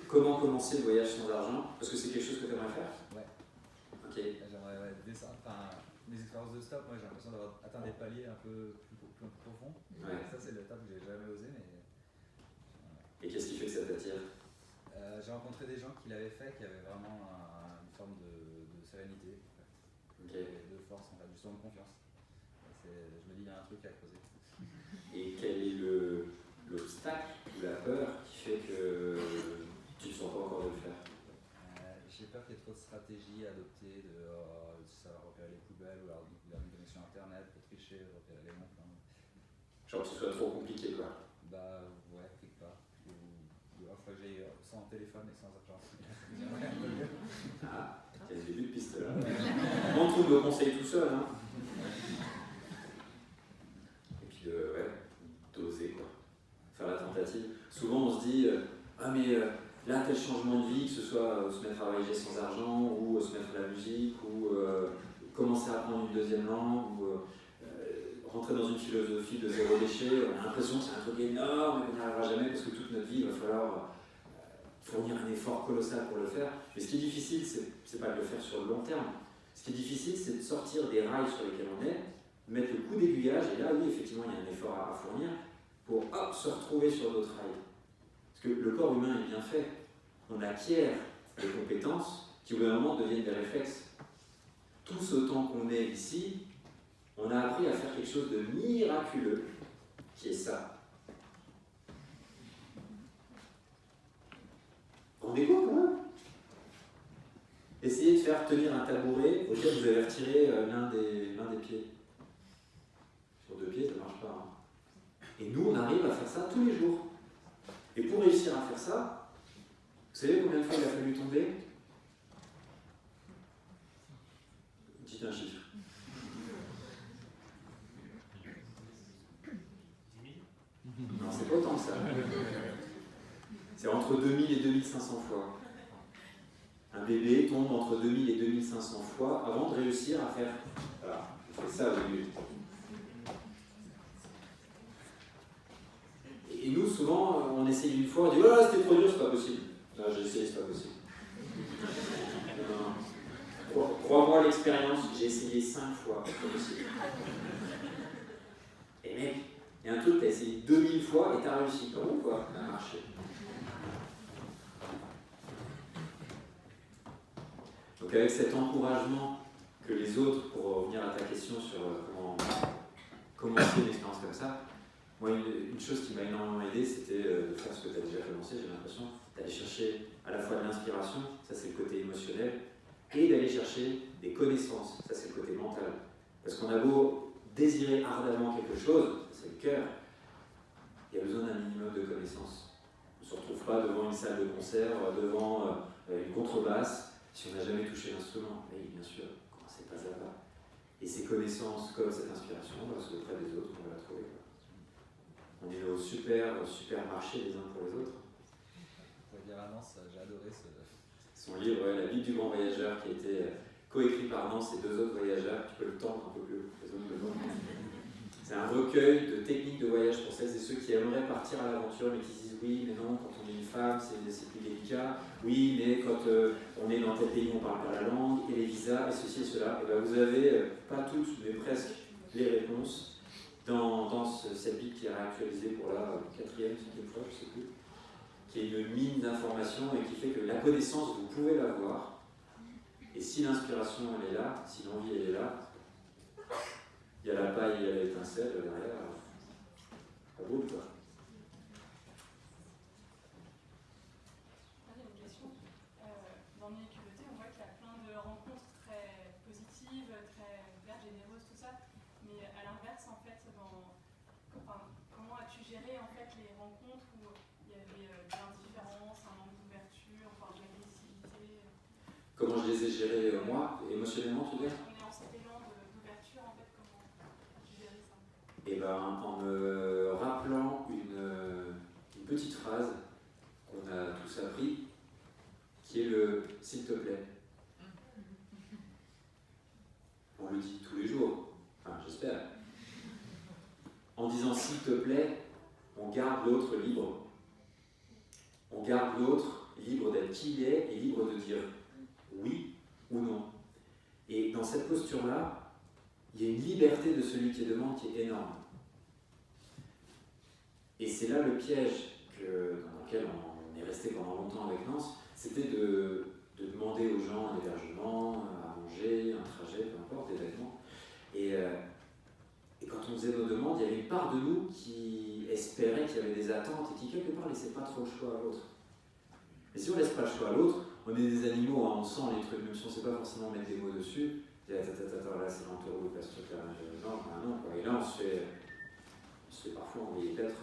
Comment commencer le voyage sans argent? Parce que c'est quelque chose que tu aimerais faire? Ouais. Ok. J'aimerais mes expériences de stop, moi j'ai l'impression d'avoir atteint des paliers un peu plus profonds. Ouais. Ça c'est l'étape que j'ai jamais osé, mais. Et qu'est-ce qui fait que ça t'attire? J'ai rencontré des gens qui l'avaient fait, qui avaient vraiment une forme de sérénité, Okay. de force, en fait, justement de confiance. Je me dis il y a un truc à creuser. Et quel est l'obstacle ou la peur qui fait que tu ne sens pas encore de le faire? J'ai peur qu'il y ait trop de stratégies à adopter, de savoir repérer les poubelles ou alors une connexion internet, de tricher, de repérer les montres. Genre que ce soit trop compliqué quoi. Bah ouais, quelque part. Ou alors il faut que j'aille sans téléphone et sans argent. Ah, il y a des débuts de piste là. On trouve le conseil tout seul. Hein. Et puis ouais, d'oser quoi. Faire la tentative. Souvent on se dit ah mais là tel changement de vie, que ce soit se mettre à voyager sans argent ou se mettre à la musique ou commencer à apprendre une deuxième langue ou rentrer dans une philosophie de zéro déchet, on a l'impression que c'est un truc énorme et qu'on n'y arrivera jamais parce que toute notre vie il va falloir fournir un effort colossal pour le faire. Mais ce qui est difficile, c'est pas de le faire sur le long terme. Ce qui est difficile, c'est de sortir des rails sur lesquels on est, mettre le coup d'aiguillage, et là, oui, effectivement, il y a un effort à fournir pour se retrouver sur d'autres rails. Parce que le corps humain est bien fait. On acquiert des compétences qui, au bout d'un moment, deviennent des réflexes. Tous autant qu'on est ici, on a appris à faire quelque chose de miraculeux, qui est ça. Rendez compte quand même. Essayez de faire tenir un tabouret auquel vous avez retiré l'un des pieds. Sur 2 pieds, ça ne marche pas. Hein. Et nous, on arrive à faire ça tous les jours. Et pour réussir à faire ça, vous savez combien de fois il a fallu tomber? Dites un chiffre. 10 000? Non, c'est pas autant que ça. C'est entre 2000 et 2500 fois. Un bébé tombe entre 2000 et 2500 fois avant de réussir à faire. Voilà, il fait ça au début. Et nous, souvent, on essaye une fois, on dit oh là, c'était trop dur, c'est pas possible. Là, j'ai essayé, c'est pas possible. Crois-moi l'expérience, j'ai essayé 5 fois, c'est pas possible. Et mec, il y a un truc, t'as essayé 2000 fois et t'as réussi. Comment quoi? Ça a marché. Donc avec cet encouragement que les autres, pour revenir à ta question sur comment commencer une expérience comme ça, moi une chose qui m'a énormément aidé, c'était de faire ce que tu as déjà commencé, j'ai l'impression, d'aller chercher à la fois de l'inspiration, ça c'est le côté émotionnel, et d'aller chercher des connaissances, ça c'est le côté mental. Parce qu'on a beau désirer ardemment quelque chose, c'est le cœur, il y a besoin d'un minimum de connaissances. On ne se retrouve pas devant une salle de concert, devant une contrebasse, si on n'a jamais touché l'instrument. Oui, bien sûr, commencez pas à pas. Et ces connaissances, comme cette inspiration, c'est auprès des autres qu'on va la trouver. On est au supermarché les uns pour les autres. Pour dire à Nance, j'ai adoré son livre, La Bible du grand voyageur, qui a été coécrit par Nance et 2 autres voyageurs. Tu peux le tendre un peu plus, les autres le C'est un recueil de techniques de voyage pour celles et ceux qui aimeraient partir à l'aventure mais qui se disent oui, mais non, quand on est une femme, c'est plus délicat. Oui, mais quand on est dans tel pays, on parle pas la langue, et les visas, et ceci et cela. Et bien vous avez, pas toutes, mais presque, les réponses dans cette Bible qui est réactualisée pour la 4e, 5e fois, je ne sais plus, qui est une mine d'informations et qui fait que la connaissance, vous pouvez l'avoir. Et si l'inspiration, elle est là, si l'envie, elle est là, il y a la paille, il y a l'étincelle, derrière, ça brûle quoi. J'ai une question. Dans Nuit culotté, on voit qu'il y a plein de rencontres très positives, très ouvertes, généreuses, tout ça. Mais à l'inverse, en fait, comment as-tu géré en fait, les rencontres où il y avait de l'indifférence, un manque d'ouverture, enfin de l'agressivité? Comment je les ai gérés, moi, émotionnellement, tu veux dire? On est en cet élan d'ouverture, en fait, comment tu gérais ça? Et ben, en me rappelant une petite phrase qu'on a tous appris, qui est le « s'il te plaît ». On le dit tous les jours, enfin j'espère. En disant « s'il te plaît », on garde l'autre libre. On garde l'autre libre d'être qui il est et libre de dire oui ou non. Et dans cette posture-là, il y a une liberté de celui qui demande qui est énorme. Et c'est là le piège dans lequel on est resté pendant longtemps avec Nance, c'était de demander aux gens un hébergement, à manger, un trajet, peu importe, des vêtements. Et quand on faisait nos demandes, il y avait une part de nous qui espérait qu'il y avait des attentes et qui quelque part ne laissait pas trop le choix à l'autre. Mais si on ne laisse pas le choix à l'autre, on est des animaux, hein, on sent les trucs, même si on ne sait pas forcément mettre des mots dessus. Là c'est l'entourloupe, là ce truc-là, non, quoi. Et là on se fait parfois envoyer peut-être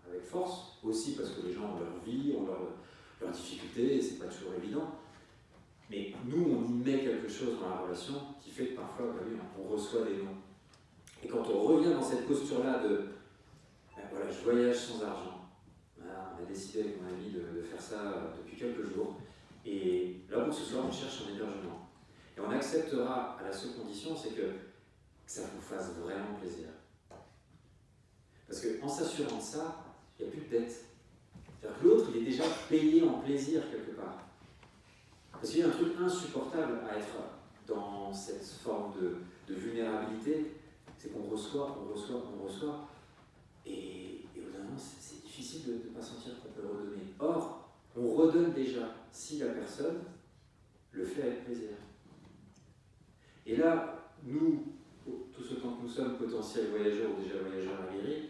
avec force, aussi parce que les gens ont leur vie, ont leurs difficultés, et c'est pas toujours évident. Mais nous, on y met quelque chose dans la relation qui fait que parfois, on reçoit des noms. Et quand on revient dans cette posture-là de voilà, je voyage sans argent, voilà, on a décidé avec mon ami de faire ça depuis quelques jours, et là pour ce soir, on cherche un hébergement. Et on acceptera à la seule condition, c'est que ça vous fasse vraiment plaisir. Parce qu'en s'assurant de ça, il n'y a plus de dette. C'est-à-dire que l'autre, il est déjà payé en plaisir quelque part. Parce qu'il y a un truc insupportable à être dans cette forme de vulnérabilité, c'est qu'on reçoit, et au bout d'un moment, c'est difficile de ne pas sentir qu'on peut redonner. Or, on redonne déjà si la personne le fait avec plaisir. Et là, nous, tous autant que nous sommes potentiels voyageurs ou déjà voyageurs aguerris,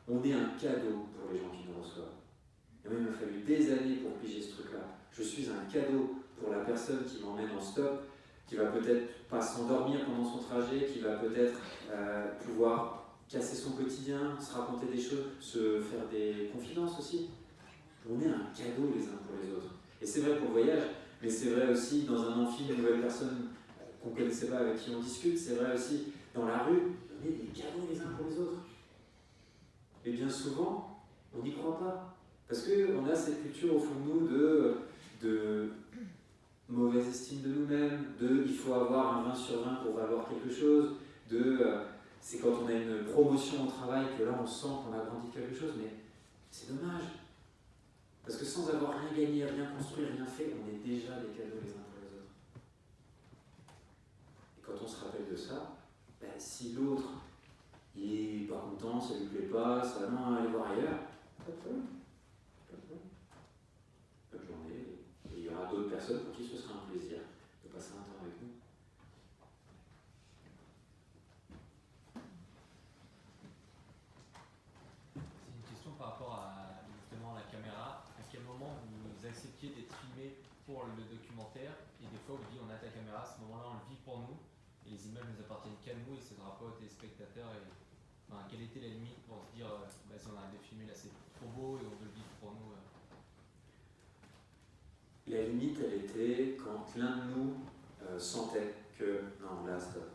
on est un cadeau pour les gens qui nous reçoivent. Et moi, il m'a fallu des années pour piger ce truc-là. Je suis un cadeau pour la personne qui m'emmène en stop, qui va peut-être pas s'endormir pendant son trajet, qui va peut-être pouvoir casser son quotidien, se raconter des choses, se faire des confidences aussi. On est un cadeau les uns pour les autres. Et c'est vrai pour le voyage, mais c'est vrai aussi dans un amphi, une nouvelle personne qu'on ne connaissait pas, avec qui on discute, c'est vrai aussi dans la rue, on est des cadeaux les uns pour les autres. Et bien souvent, on n'y croit pas. Parce qu'on a cette culture au fond de nous de mauvaise estime de nous-mêmes, il faut avoir un 20 sur 20 pour valoir quelque chose, c'est quand on a une promotion au travail que là on sent qu'on a grandi quelque chose, mais c'est dommage. Parce que sans avoir rien gagné, rien construit, rien fait, on est déjà des cadeaux les uns pour les autres. Et quand on se rappelle de ça, si l'autre il est pas content, ça lui plaît pas, ça va aller voir ailleurs, pas de problème. Bonne journée. Et il y aura d'autres personnes pour qui ce sera un plaisir de passer un temps avec nous. C'est une question par rapport à justement la caméra. Est-ce qu'à un moment vous acceptiez d'être filmé pour le documentaire et des fois vous dites on a ta caméra, à ce moment-là on le vit pour nous et les images nous appartiennent qu'à nous et ça ne sera pas aux téléspectateurs et enfin, quelle était la limite pour se dire si on a des filmé là c'est trop beau et on veut le vivre pour nous La limite, elle était quand l'un de nous sentait que non, là stop.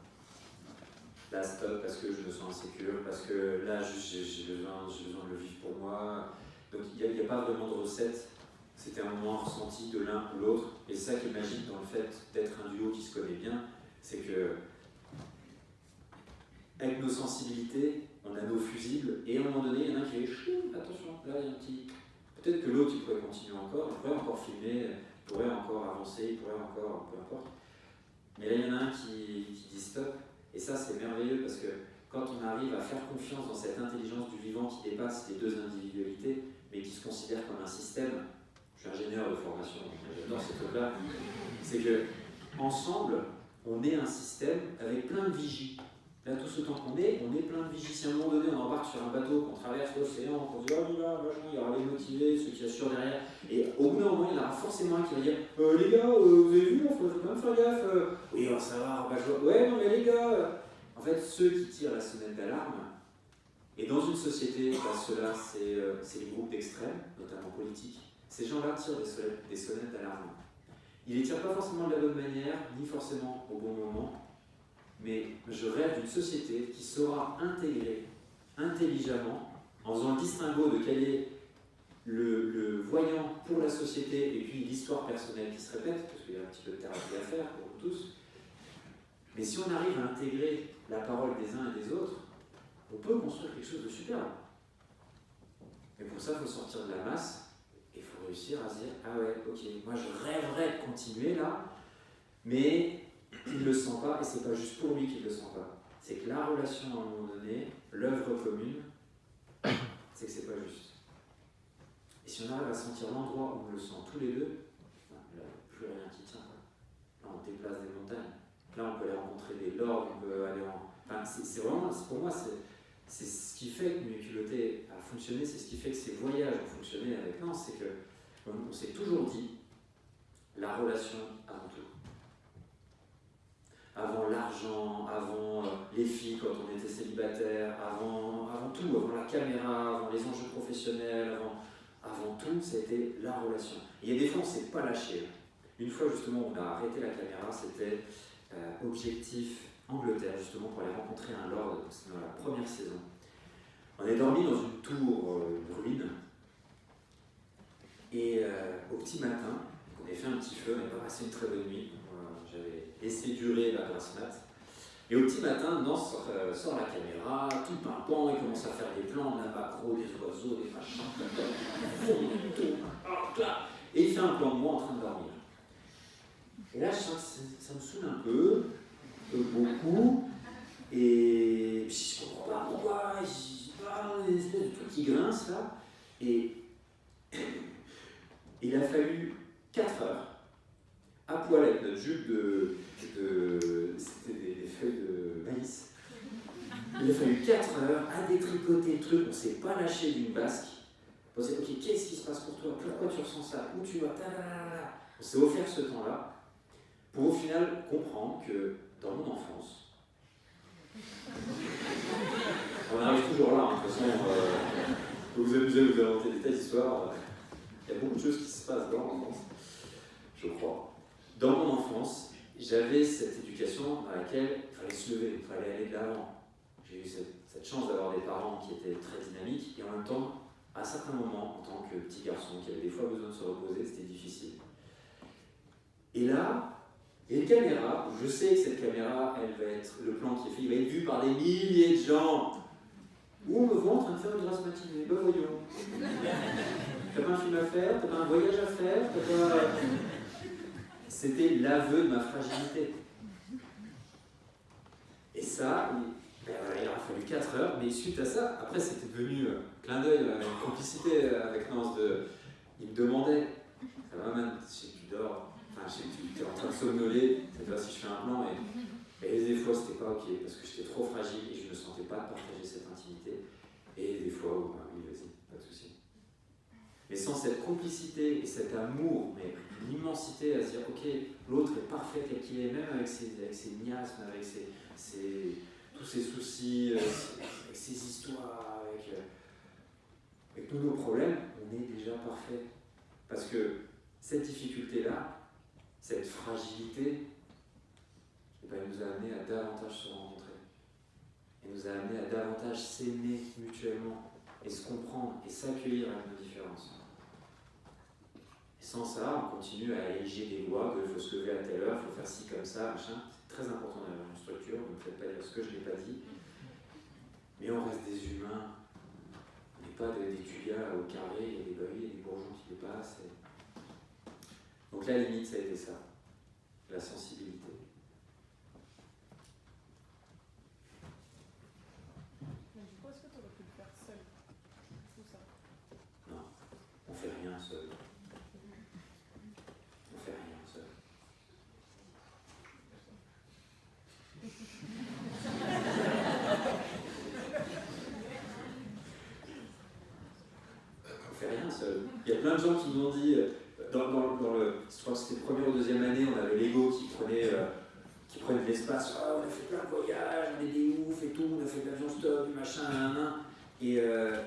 Là stop parce que je me sens insécure, parce que là j'ai besoin de le vivre pour moi. Donc il n'y a pas vraiment de recette. C'était un moment ressenti de l'un ou l'autre. Et c'est ça qui est magique dans le fait d'être un duo qui se connaît bien, c'est que avec nos sensibilités, on a nos fusibles, et à un moment donné, il y en a un qui fait attention, là il y a un petit. Peut-être que l'autre il pourrait continuer encore, il pourrait encore filmer, il pourrait encore avancer, il pourrait encore, peu importe. Mais là il y en a un qui dit stop, et ça c'est merveilleux parce que quand on arrive à faire confiance dans cette intelligence du vivant qui dépasse les deux individualités, mais qui se considère comme un système, je suis ingénieur de formation, j'adore ce truc-là, c'est que ensemble, on est un système avec plein de vigies. Là, tout ce temps qu'on est plein de vigies. Si à un moment donné, on embarque sur un bateau, qu'on traverse l'océan, qu'on se dit oh là, il y aura les motivés, ceux qui assurent derrière, et au bout d'un moment, il y en aura forcément un qui va dire les gars, vous avez vu, il faut quand même faire gaffe. Oui, ça va, ouais, non, mais les gars. En fait, ceux qui tirent la sonnette d'alarme, et dans une société, ceux-là, c'est les groupes d'extrêmes, notamment politiques. Ces gens-là tirent des sonnettes d'alarme. Ils ne les tirent pas forcément de la bonne manière, ni forcément au bon moment. Mais je rêve d'une société qui saura intégrer intelligemment, en faisant le distinguo de quel est le voyant pour la société et puis l'histoire personnelle qui se répète, parce qu'il y a un petit peu de thérapie à faire pour nous tous. Mais si on arrive à intégrer la parole des uns et des autres, on peut construire quelque chose de superbe. Mais pour ça, il faut sortir de la masse et il faut réussir à se dire ah ouais, ok, moi je rêverais de continuer là, mais il ne le sent pas, et c'est pas juste pour lui qu'il ne le sent pas. C'est que la relation à un moment donné, l'œuvre commune, c'est que c'est pas juste. Et si on arrive à sentir l'endroit où on le sent tous les deux, là, plus rien qui tient. Là, on déplace des montagnes. Là, on peut aller rencontrer des lords, on peut aller en. Enfin, c'est vraiment, pour moi, c'est ce qui fait que Nuit Culottée a fonctionné, c'est ce qui fait que ces voyages ont fonctionné avec Nance, c'est qu'on s'est toujours dit la relation avant tout. Avant l'argent, avant les filles quand on était célibataire, avant tout, avant la caméra, avant les enjeux professionnels, avant tout, c'était la relation. Et il y a des fois, on ne s'est pas lâché. Une fois, justement, on a arrêté la caméra, c'était Objectif Angleterre, justement, pour aller rencontrer un lord, c'était dans la première saison. On est dormi dans une tour, une ruine, et au petit matin, on a fait un petit feu, on a passé une très bonne nuit. J'avais laissé durer la grasse mat. Et au petit matin, Nance sort la caméra, tout pimpant, il commence à faire des plans, la macro, des oiseaux, des machins, et il fait un plan de moi en train de dormir. Et là, je sens que ça me saoule un peu, beaucoup, et je ne comprends pas pourquoi, une espèce de truc qui grince là, et il a fallu 4 heures, à poil avec notre jupe c'était des feuilles de maïs. Il a fallu 4 heures à détricoter le truc, on ne s'est pas lâché d'une basque. On s'est dit, ok, qu'est-ce qui se passe pour toi? Pourquoi tu ressens ça? Où tu vas? On s'est offert ce temps-là pour au final comprendre que dans mon enfance, on arrive toujours là, de toute façon, vous amusez, vous inventez des telles histoires, il y a beaucoup de choses qui se passent dans l'enfance, je crois. Dans mon enfance, j'avais cette éducation dans laquelle il fallait se lever, il fallait aller de l'avant. J'ai eu cette chance d'avoir des parents qui étaient très dynamiques et en même temps, à certains moments, en tant que petit garçon qui avait des fois besoin de se reposer, c'était difficile. Et là, il y a une caméra, je sais que cette caméra, elle va être, le plan qui est fait, il va être vu par des milliers de gens. Où on me voit en train de faire une grasse matinée, ben voyons. T'as pas un film à faire, t'as pas un voyage à faire, t'as pas... C'était l'aveu de ma fragilité. Et ça, il a fallu 4 heures, mais suite à ça, après c'était devenu clin d'œil, une complicité avec Nance. Il me demandait, ça va man, je sais que tu dors, enfin je sais que tu es en train de somnoler, cette fois si je fais un plan, et des fois c'était pas ok, parce que j'étais trop fragile et je me sentais pas de partager cette intimité. Et des fois, oui, vas-y, pas de souci. Mais sans cette complicité et cet amour, mais l'immensité à se dire, ok, l'autre est parfait tel qu'il est, même avec ses miasmes, avec tous ses soucis, avec ses histoires, avec tous nos problèmes, on est déjà parfait. Parce que cette difficulté-là, cette fragilité, elle nous a amené à davantage se rencontrer. Elle nous a amené à davantage s'aimer mutuellement et se comprendre et s'accueillir avec nos différences. Et sans ça, on continue à ériger des lois, qu'il faut se lever à telle heure, il faut faire ci comme ça, machin. C'est très important d'avoir une structure, ne me faites pas dire ce que je n'ai pas dit. Mais on reste des humains. On n'est pas des tuyas au carré, il y a des bruits, il y a des bourgeons qui dépassent. Donc la limite, ça a été ça, la sensibilité. Mais du coup, est-ce que tu aurais pu le faire seul? Tout ça. Non, on fait rien seul. On fait rien seul. On fait rien seul. Il y a plein de gens qui m'ont dit, dans le, je crois que c'était première ou deuxième année, on avait Lego qui prenait de l'espace. Oh, on a fait plein de voyages, on est des ouf et tout, on a fait de l'avion stop, du machin, nan. Et là,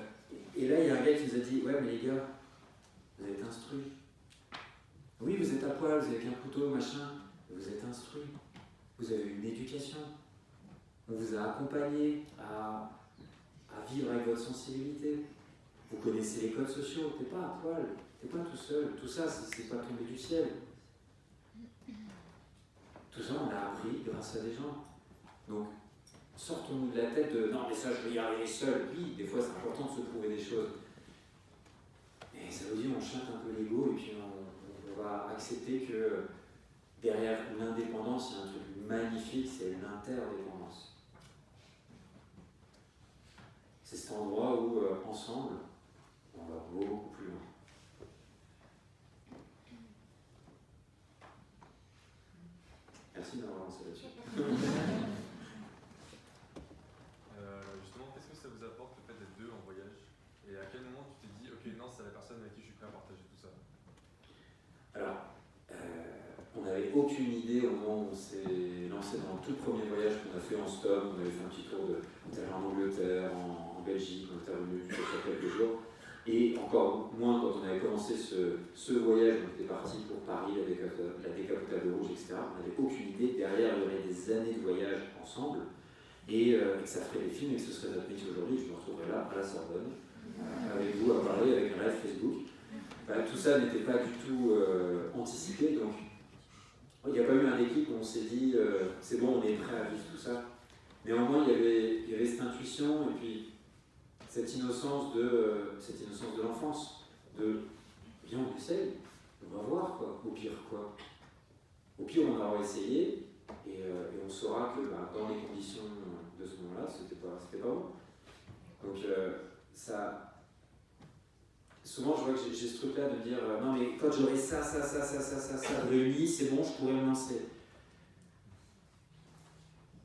il y a un gars qui nous a dit, ouais, mais les gars, vous êtes instruits. Oui, vous êtes à poil, vous avez qu'un couteau, machin. Vous êtes instruits. Vous avez une éducation. On vous a accompagné à vivre avec votre sensibilité. Vous connaissez les codes sociaux, t'es pas à poil, t'es pas tout seul. Tout ça, c'est pas tombé du ciel. Tout ça, on l'a appris grâce à des gens. Donc, sortons-nous de la tête de non, mais ça, je vais y arriver seul. Oui, des fois, c'est important de se prouver des choses. Mais ça veut dire on chante un peu l'ego et puis on va accepter que derrière l'indépendance, il y a un truc magnifique, c'est l'interdépendance. C'est cet endroit où, ensemble, on va beaucoup plus loin. Merci d'avoir lancé là-dessus. Justement, qu'est-ce que ça vous apporte le fait d'être deux en voyage? Et à quel moment tu t'es dit, ok, non, c'est la personne avec qui je suis prêt à partager tout ça? Alors, on n'avait aucune idée au moment où on s'est lancé dans le tout premier voyage qu'on a fait en stop. On avait fait un petit tour en Angleterre, en Belgique, on était revenu sur quelques jours. Et encore moins quand on avait commencé ce voyage, on était parti pour Paris, la décapotable rouge, etc. On n'avait aucune idée. Derrière, il y aurait des années de voyage ensemble. Et que ça ferait des films et que ce serait notre métier aujourd'hui. Je me retrouverais là, à la Sorbonne, avec vous, à parler, avec un live Facebook. Tout ça n'était pas du tout anticipé. Donc, il n'y a pas eu un déclic où on s'est dit c'est bon, on est prêt à vivre tout ça. Néanmoins, il y avait cette intuition et puis cette innocence de l'enfance, de viens, on essaye, on va voir quoi, au pire quoi. Au pire, on aura essayé et on saura que dans les conditions de ce moment-là, c'était pas bon. Donc ça. Souvent, je vois que j'ai ce truc-là de me dire non, mais quand j'aurai ça réuni, c'est bon, je pourrais me lancer.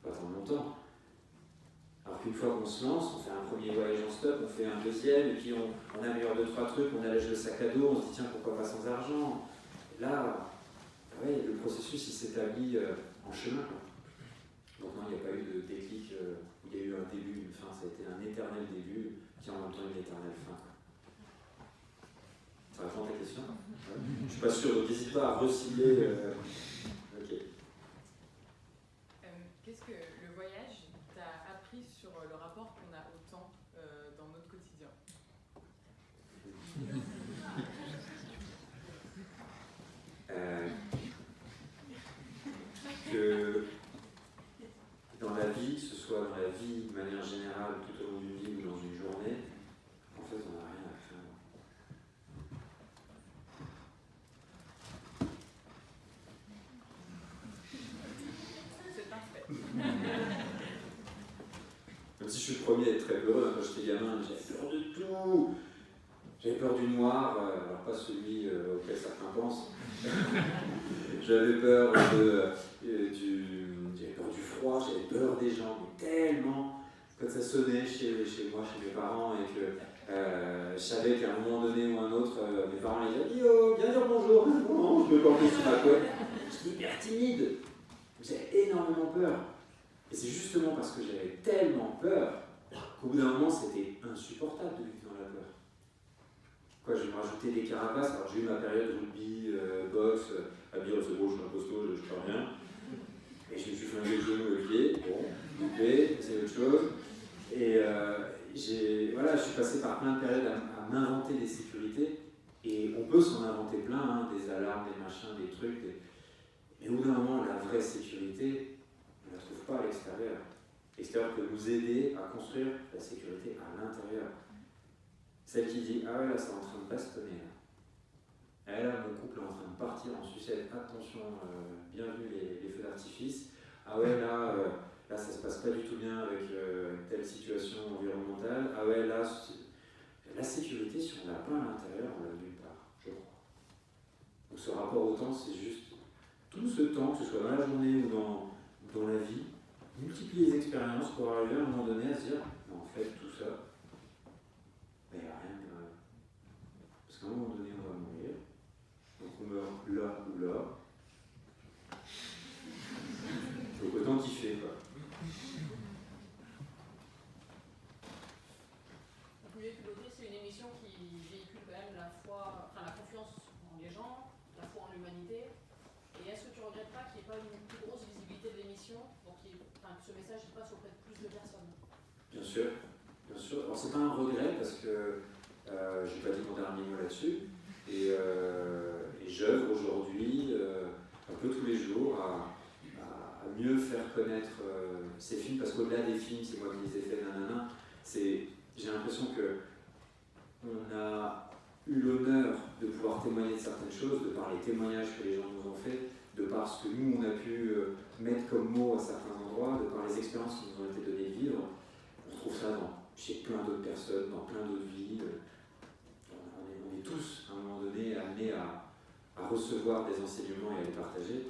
Pas tant longtemps. Alors qu'une fois qu'on se lance, on fait un premier voyage en stop, on fait un deuxième, et puis on améliore 2-3 trucs, on allège le sac à dos, on se dit tiens, pourquoi pas sans argent? Là, ouais, le processus il s'établit en chemin. Quoi. Donc non, il n'y a pas eu de déclic, où il y a eu un début, une fin, ça a été un éternel début, qui en même temps une éternelle fin. Ça répond à ta question? Ouais. Je suis pas sûr, donc n'hésite pas à recibler. Ok. Qu'est-ce que le voyage t'a appris sur le rapport qu'on a au temps dans notre quotidien? Que dans la vie, que ce soit dans la vie de manière générale, tout au long d'une vie ou dans une journée, en fait, on n'a rien à faire. C'est parfait. Même si je suis le premier à être très heureux, quand j'étais gamin, j'avais peur de tout. J'avais peur du noir, alors pas celui auquel certains pensent. J'avais peur du froid, j'avais peur des gens, mais tellement. Quand ça sonnait chez moi, chez mes parents, et que je savais qu'à un moment donné ou un autre, mes parents ils disaient oh, viens dire bonjour, non, je me portais sur ma couette. J'étais hyper timide, j'avais énormément peur. Et c'est justement parce que j'avais tellement peur qu'au bout d'un moment, c'était insupportable de vivre dans la peur. Quoi, je vais me rajouter des carapaces. Alors j'ai eu ma période rugby, boxe, à dire c'est beau, je suis un costaud, je fais rien. Et je me suis flingué le genou et le pied. Bon, coupé, c'est autre chose. Et je suis passé par plein de périodes à m'inventer des sécurités. Et on peut s'en inventer plein, hein, des alarmes, des machins, des trucs. Mais au bout d'un moment, la vraie sécurité, on ne la trouve pas à l'extérieur. extérieure peut nous aider à construire la sécurité à l'intérieur. Celle qui dit « Ah ouais, là, c'est en train de bastonner. Là. Et là, mon couple est en train de partir en sucette. Attention, bien vu les feux d'artifice. Ah ouais, là, ça se passe pas du tout bien avec telle situation environnementale. Ah ouais, là, la sécurité, si on l'a pas à l'intérieur, on l'a nulle part, je crois. Donc ce rapport au temps, c'est juste tout ce temps, que ce soit dans la journée ou dans la vie, multiplier les expériences pour arriver à un moment donné à se dire « En fait, tout ça, il n'y a rien de grave. » Parce qu'à un moment donné, on va mourir. Donc on meurt là ou là. Donc autant kiffer, quoi. Mieux piloter, c'est une émission qui véhicule quand même la confiance en les gens, la foi en l'humanité. Et est-ce que tu ne regrettes pas qu'il n'y ait pas une plus grosse visibilité de l'émission, donc que ce message passe auprès de plus de personnes? Bien sûr, bien sûr. Alors c'est pas un regret parce que j'ai pas dit mon dernier mot là-dessus. Et j'œuvre aujourd'hui un peu tous les jours à mieux faire connaître ces films, parce qu'au-delà des films, c'est moi qui les ai faits, nanana, j'ai l'impression qu'on a eu l'honneur de pouvoir témoigner de certaines choses, de par les témoignages que les gens nous ont faits, de par ce que nous on a pu mettre comme mots à certains endroits, de par les expériences qui nous ont été données de vivre. On trouve ça chez plein d'autres personnes, dans plein d'autres vies. On est tous, à un moment donné, amenés à recevoir des enseignements et à les partager.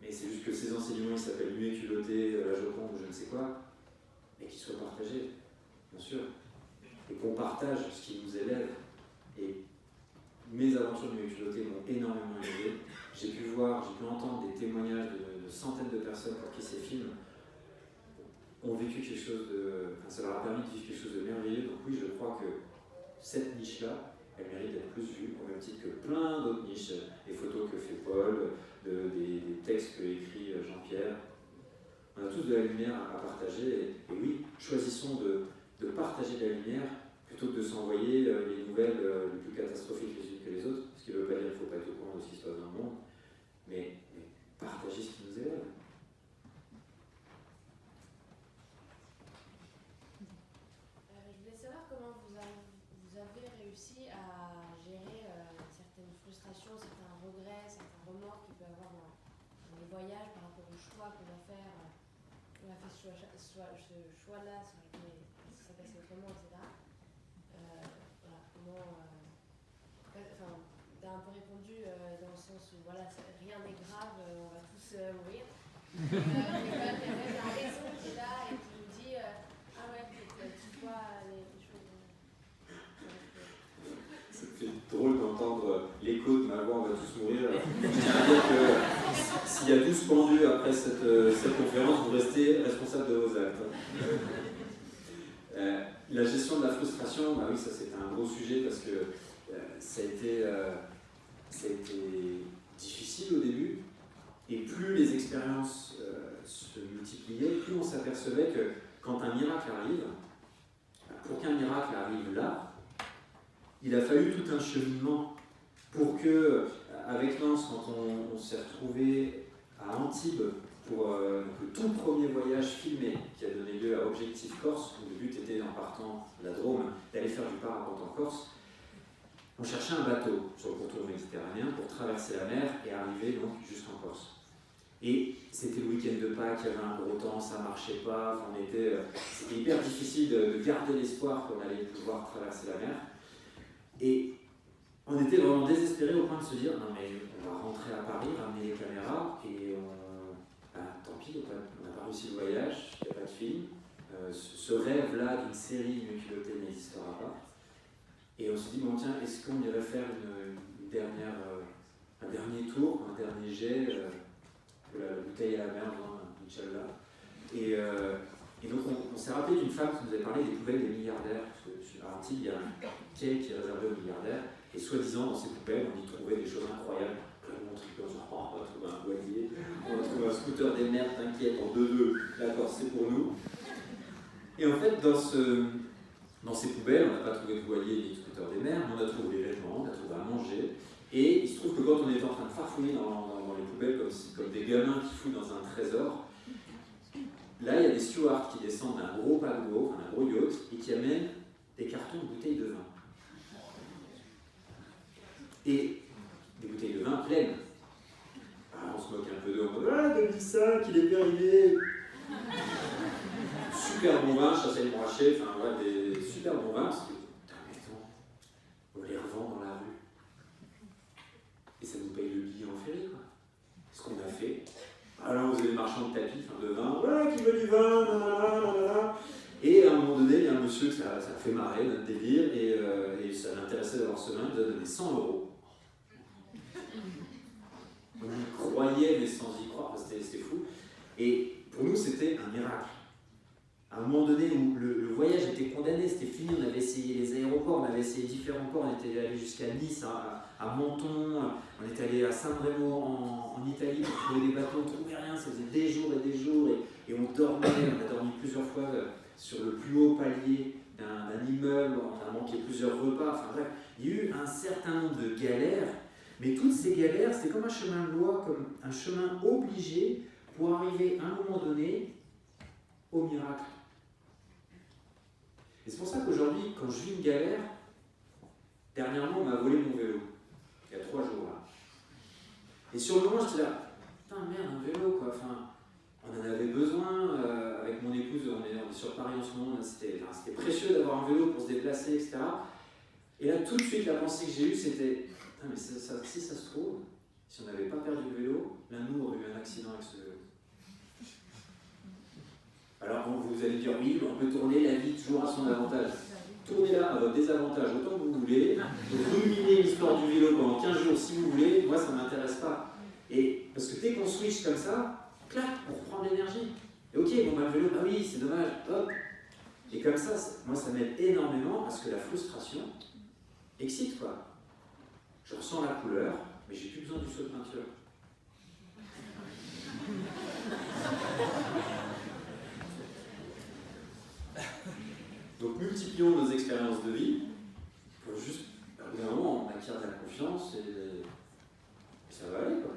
Mais c'est juste que ces enseignements, ils s'appellent Nuit et culotté, la Joconde ou je ne sais quoi, mais qu'ils soient partagés, bien sûr. Et qu'on partage ce qui nous élève. Et mes aventures de Nuit et culotté m'ont énormément aidé. J'ai pu entendre des témoignages de centaines de personnes pour qui ces films ont vécu quelque chose ça leur a permis de vivre quelque chose de merveilleux. Donc oui, je crois que cette niche-là, elle mérite d'être plus vue, au même titre que plein d'autres niches, les photos que fait Paul, des textes que écrit Jean-Pierre. On a tous de la lumière à partager, et oui, choisissons de partager de la lumière plutôt que de s'envoyer les nouvelles les plus catastrophiques les unes que les autres, ce qui ne veut pas dire qu'il ne faut pas être au courant de ce qui se passe dans le monde, mais partager ce qui nous élève. Je voulais savoir comment vous avez réussi à gérer certaines frustrations, certains regrets, certains remords qu'il peut y avoir dans les voyages par rapport au choix qu'on va faire. On a fait ce choix-là, ça s'est passé autrement, etc. Voilà, comment. T'as un peu répondu dans le sens où voilà, rien n'est grave, on va tous mourir. Mais quand même, il y a raison qui est là et qui nous dit ah ouais, tu vois les choses. Ça fait drôle d'entendre l'écho de ma voix, on va tous mourir. Je tiens à dire que s'il y a 12 pendus après cette conférence, vous restez responsable de vos actes. La gestion de la frustration, bah oui, ça c'était un gros sujet parce que ça a été difficile au début, et plus les expériences se multipliaient, plus on s'apercevait que quand un miracle arrive, pour qu'un miracle arrive là, il a fallu tout un cheminement pour que, avec Lance, quand on s'est retrouvé à Antibes pour le tout premier voyage filmé qui a donné lieu à Objectif Corse, où le but était, en partant de la Drôme, d'aller faire du parapente en Corse. On cherchait un bateau sur le pourtour méditerranéen pour traverser la mer et arriver donc jusqu'en Corse. Et c'était le week-end de Pâques, il y avait un gros temps, ça marchait pas, c'était hyper difficile de garder l'espoir qu'on allait pouvoir traverser la mer. Et on était vraiment désespérés au point de se dire non mais on va rentrer à Paris, ramener les caméras et tant pis, on n'a pas réussi le voyage, il n'y a pas de film. Ce rêve-là d'une série Nuit et culotté n'existera pas. Et on s'est dit, bon tiens, est-ce qu'on irait faire un dernier tour, un dernier jet, la bouteille à la mer, Inch'Allah. Et donc on s'est rappelé d'une femme qui nous avait parlé des poubelles des milliardaires, parce que sur Antibes, il y a un quai qui est réservé aux milliardaires, et soi-disant dans ces poubelles, on y trouvait des choses incroyables. On va trouver un voilier, on va trouver un scooter des mers, t'inquiète, en 2-2, d'accord, c'est pour nous. Et en fait, dans ces poubelles, on n'a pas trouvé de voilier ni de scooter des mers, mais on a trouvé des vêtements, on a trouvé à manger. Et il se trouve que quand on était en train de farfouiller dans les poubelles comme des gamins qui fouillent dans un trésor, là, il y a des stewards qui descendent d'un gros paquebot, enfin, d'un gros yacht, et qui amènent des cartons de bouteilles de vin. Et des bouteilles de vin pleines. Alors, on se moque un peu d'eux, on dit ah, t'as dit ça, qu'il est bien arrivé. Super bon vin, Chassagne-Montrachet, enfin voilà, des super bons vins. Parce que, putain, mais attends, on les revend dans la rue. Et ça nous paye le billet en ferry, quoi. Ce qu'on a fait. Alors, vous avez des marchands de tapis, enfin de vin, ouais, qui veut du vin, nanana, nanana. Et à un moment donné, il y a un monsieur que ça a fait marrer, notre délire, et ça l'intéressait d'avoir ce vin, il nous a donné 100 €. On y croyait, mais sans y croire, c'était fou. Et pour nous, c'était un miracle. À un moment donné où le voyage était condamné, c'était fini, on avait essayé les aéroports, on avait essayé différents ports, on était allé jusqu'à Nice, à Menton, on était allé à San Remo en Italie pour trouver des bateaux, on ne trouvait rien, ça faisait des jours, et on dormait, on a dormi plusieurs fois sur le plus haut palier d'un immeuble, on a manqué plusieurs repas, enfin bref, il y a eu un certain nombre de galères, mais toutes ces galères, c'était comme un chemin de loi, comme un chemin obligé pour arriver à un moment donné au miracle. Et c'est pour ça qu'aujourd'hui, quand je vis une galère, dernièrement, on m'a volé mon vélo, il y a 3 jours là. Et sur le moment, j'étais là, putain merde, un vélo quoi, enfin, on en avait besoin, avec mon épouse, on est sur Paris en ce moment, c'était précieux d'avoir un vélo pour se déplacer, etc. Et là, tout de suite, la pensée que j'ai eue, c'était, putain mais si ça se trouve, si on n'avait pas perdu le vélo, l'un de nous aurait eu un accident avec ce vélo. Alors vous allez dire oui, on peut tourner la vie toujours à son avantage. Tournez-la à votre désavantage autant que vous voulez. Ruminez l'histoire du vélo pendant 15 jours si vous voulez, moi ça ne m'intéresse pas. Et parce que dès qu'on switch comme ça, clac, on reprend de l'énergie. Et ok, bon bah le vélo, bah oui, c'est dommage, hop. Et comme ça, moi ça m'aide énormément à ce que la frustration excite quoi. Je ressens la couleur, mais j'ai plus besoin du seau de peinture. Donc multiplions nos expériences de vie pour juste, au bout d'un moment, on acquiert de la confiance et ça va aller quoi.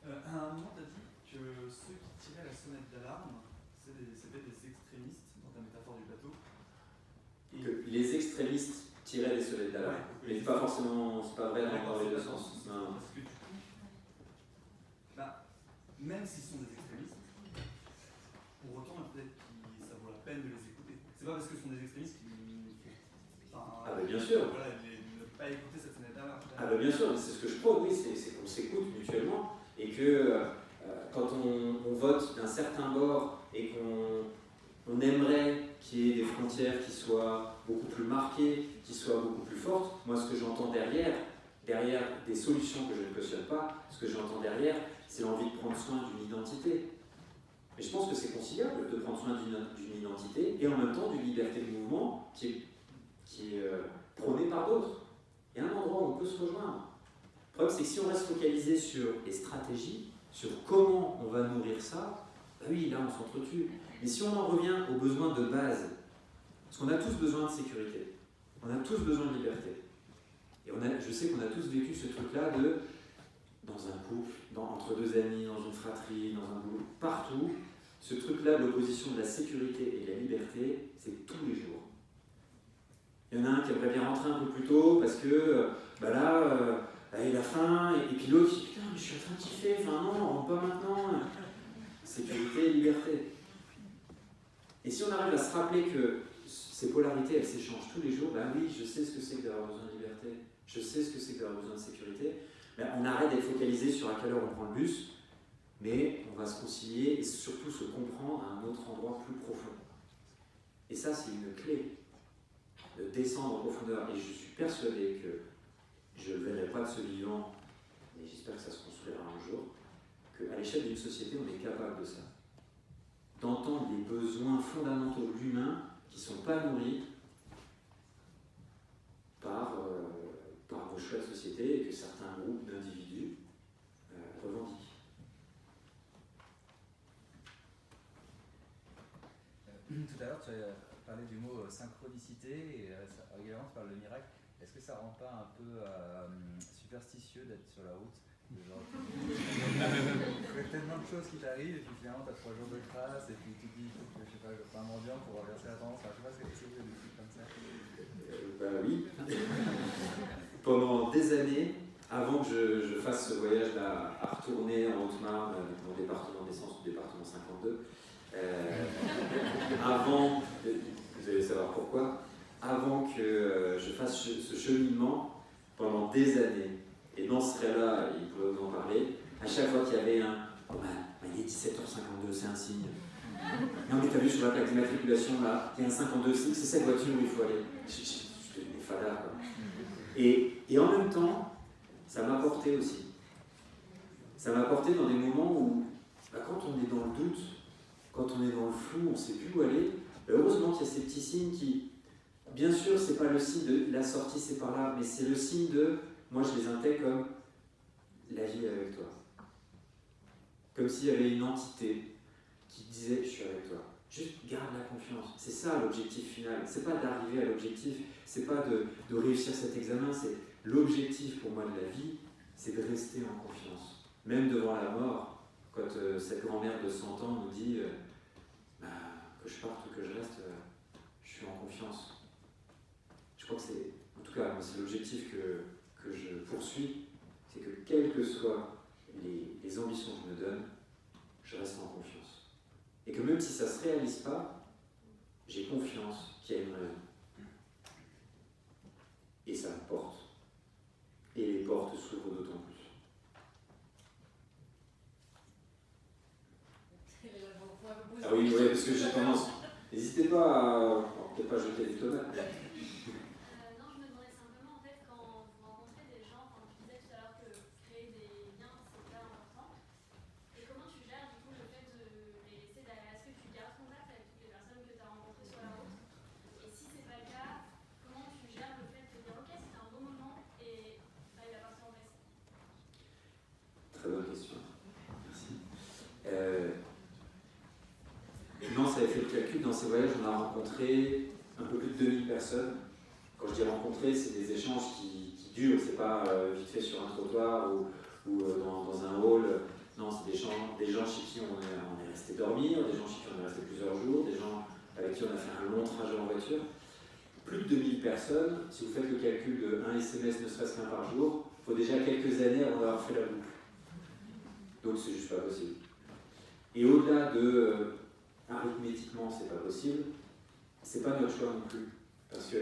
À un moment, tu as dit que ceux qui tiraient la sonnette d'alarme, c'était des extrémistes, dans ta métaphore du bateau. Et que les extrémistes tiraient les sonnettes d'alarme, mais pas forcément, c'est pas vrai dans les deux sens. Non. Parce que du coup, même s'ils sont des extrémistes, pour autant, peut-être que ça vaut la peine de les écouter. C'est pas parce que ce sont des extrémistes qu'ils. Ah, bah bien sûr. Voilà, ne pas écouter cette sonnette d'alarme. Ah, bah bien sûr, c'est ce que je prône, oui, c'est qu'on s'écoute mutuellement et que quand on vote d'un certain bord et qu'on aimerait qu'il y ait des frontières qui soient beaucoup plus marquées, qui soient beaucoup plus fortes, moi ce que j'entends derrière des solutions que je ne cautionne pas, ce que j'entends derrière, c'est l'envie de prendre soin d'une identité. Et je pense que c'est conciliable de prendre soin d'une identité et en même temps d'une liberté de mouvement qui est prônée par d'autres. Il y a un endroit où on peut se rejoindre. Le problème, c'est que si on reste focalisé sur les stratégies, sur comment on va nourrir ça, bah oui, là on s'entretue. Mais si on en revient aux besoins de base, parce qu'on a tous besoin de sécurité, on a tous besoin de liberté. Et je sais qu'on a tous vécu ce truc-là dans un couple, entre deux amis, dans une fratrie, dans un boulot, partout, ce truc-là de l'opposition de la sécurité et de la liberté, c'est tous les jours. Il y en a un qui aimerait bien rentrer un peu plus tôt parce que il a faim, et puis l'autre qui dit putain, mais je suis en train de kiffer, enfin non, on rentre pas maintenant. Sécurité et liberté. Et si on arrive à se rappeler que ces polarités, elles s'échangent tous les jours, bah oui, je sais ce que c'est que d'avoir besoin de liberté, je sais ce que c'est que d'avoir besoin de sécurité, mais on arrête d'être focalisé sur à quelle heure on prend le bus, mais on va se concilier et surtout se comprendre à un autre endroit plus profond. Et ça, c'est une clé de descendre en profondeur. Et je suis persuadé que je ne verrai pas de ce vivant, mais j'espère que ça se construira un jour, qu'à l'échelle d'une société, on est capable de ça. D'entendre les besoins fondamentaux de l'humain qui ne sont pas nourris par nos choix de société et que certains groupes d'individus revendiquent. Tout à l'heure, tu as parlé du mot synchronicité et également tu parles de miracle. Est-ce que ça ne rend pas un peu superstitieux d'être sur la route Genre, il y a tellement de choses qui t'arrivent, et puis finalement, t'as 3 jours de trace, et puis tu te dis, il faut que, je sais pas, je fasse un mendiant pour renverser la tendance. Enfin, je sais pas ce que c'est, des trucs comme ça. Bah oui. Pendant des années, avant que je fasse ce voyage-là à retourner en Haute-Marne, mon département d'essence, ou département 52, avant, vous allez savoir pourquoi, avant que je fasse ce cheminement pendant des années, et dans ce cas-là, il pourrait vous en parler, à chaque fois qu'il y avait un « Oh bah, il est 17h52, c'est un signe. Non mais t'as vu sur la plaque d'immatriculation là, il y a un 52, c'est cette voiture où il faut aller. » Je devenais fada quoi. Et en même temps, ça m'a porté aussi. Ça m'a porté dans des moments où, bah, quand on est dans le doute, quand on est dans le flou, on ne sait plus où aller, bah, heureusement qu'il y a ces petits signes qui, bien sûr, c'est pas le signe de la sortie, c'est par là, mais c'est le signe de, moi je les intègre comme la vie est avec toi. Comme s'il y avait une entité qui disait je suis avec toi. Juste garde la confiance. C'est ça l'objectif final. C'est pas d'arriver à l'objectif, c'est pas de réussir cet examen, c'est l'objectif pour moi de la vie, c'est de rester en confiance. Même devant la mort, quand cette grand-mère de 100 ans nous dit que je parte ou que je reste, je suis en confiance. Je crois que c'est, en tout cas, c'est l'objectif que je poursuis, c'est que quelles que soient les ambitions que je me donne, je reste en confiance. Et que même si ça ne se réalise pas, j'ai confiance qu'il y a une raison. Et ça me porte. Et les portes s'ouvrent d'autant plus. Ah oui, ouais, parce que j'ai tendance. N'hésitez pas à. Peut-être pas jeter des tomates. Non, je me demandais simplement, en fait, quand vous rencontrez des gens, quand tu disais tout à l'heure que créer des liens, c'est hyper important. Et comment tu gères, du coup, le fait de les laisser derrière? Est-ce que tu gardes contact avec toutes les personnes que tu as rencontrées sur la route? Et si c'est pas le cas, comment tu gères le fait de dire, ok, c'était un bon moment et là, il va partir en baisse? Très bonne question. Merci. Non, ça avait fait le calcul. Dans ces voyages, on a rencontré un peu plus de 2000 personnes. Quand je dis rencontrer, c'est des échanges qui durent. C'est pas vite fait sur un trottoir ou dans un hall. Non, c'est des gens chez qui on est resté dormir, des gens chez qui on est resté plusieurs jours, des gens avec qui on a fait un long trajet en voiture. Plus de 2000 personnes, si vous faites le calcul de 1 SMS ne serait-ce qu'un par jour, il faut déjà quelques années avant d'avoir fait la boucle. Donc c'est juste pas possible. Et au-delà de arithmétiquement c'est pas possible, c'est pas notre choix non plus. Parce que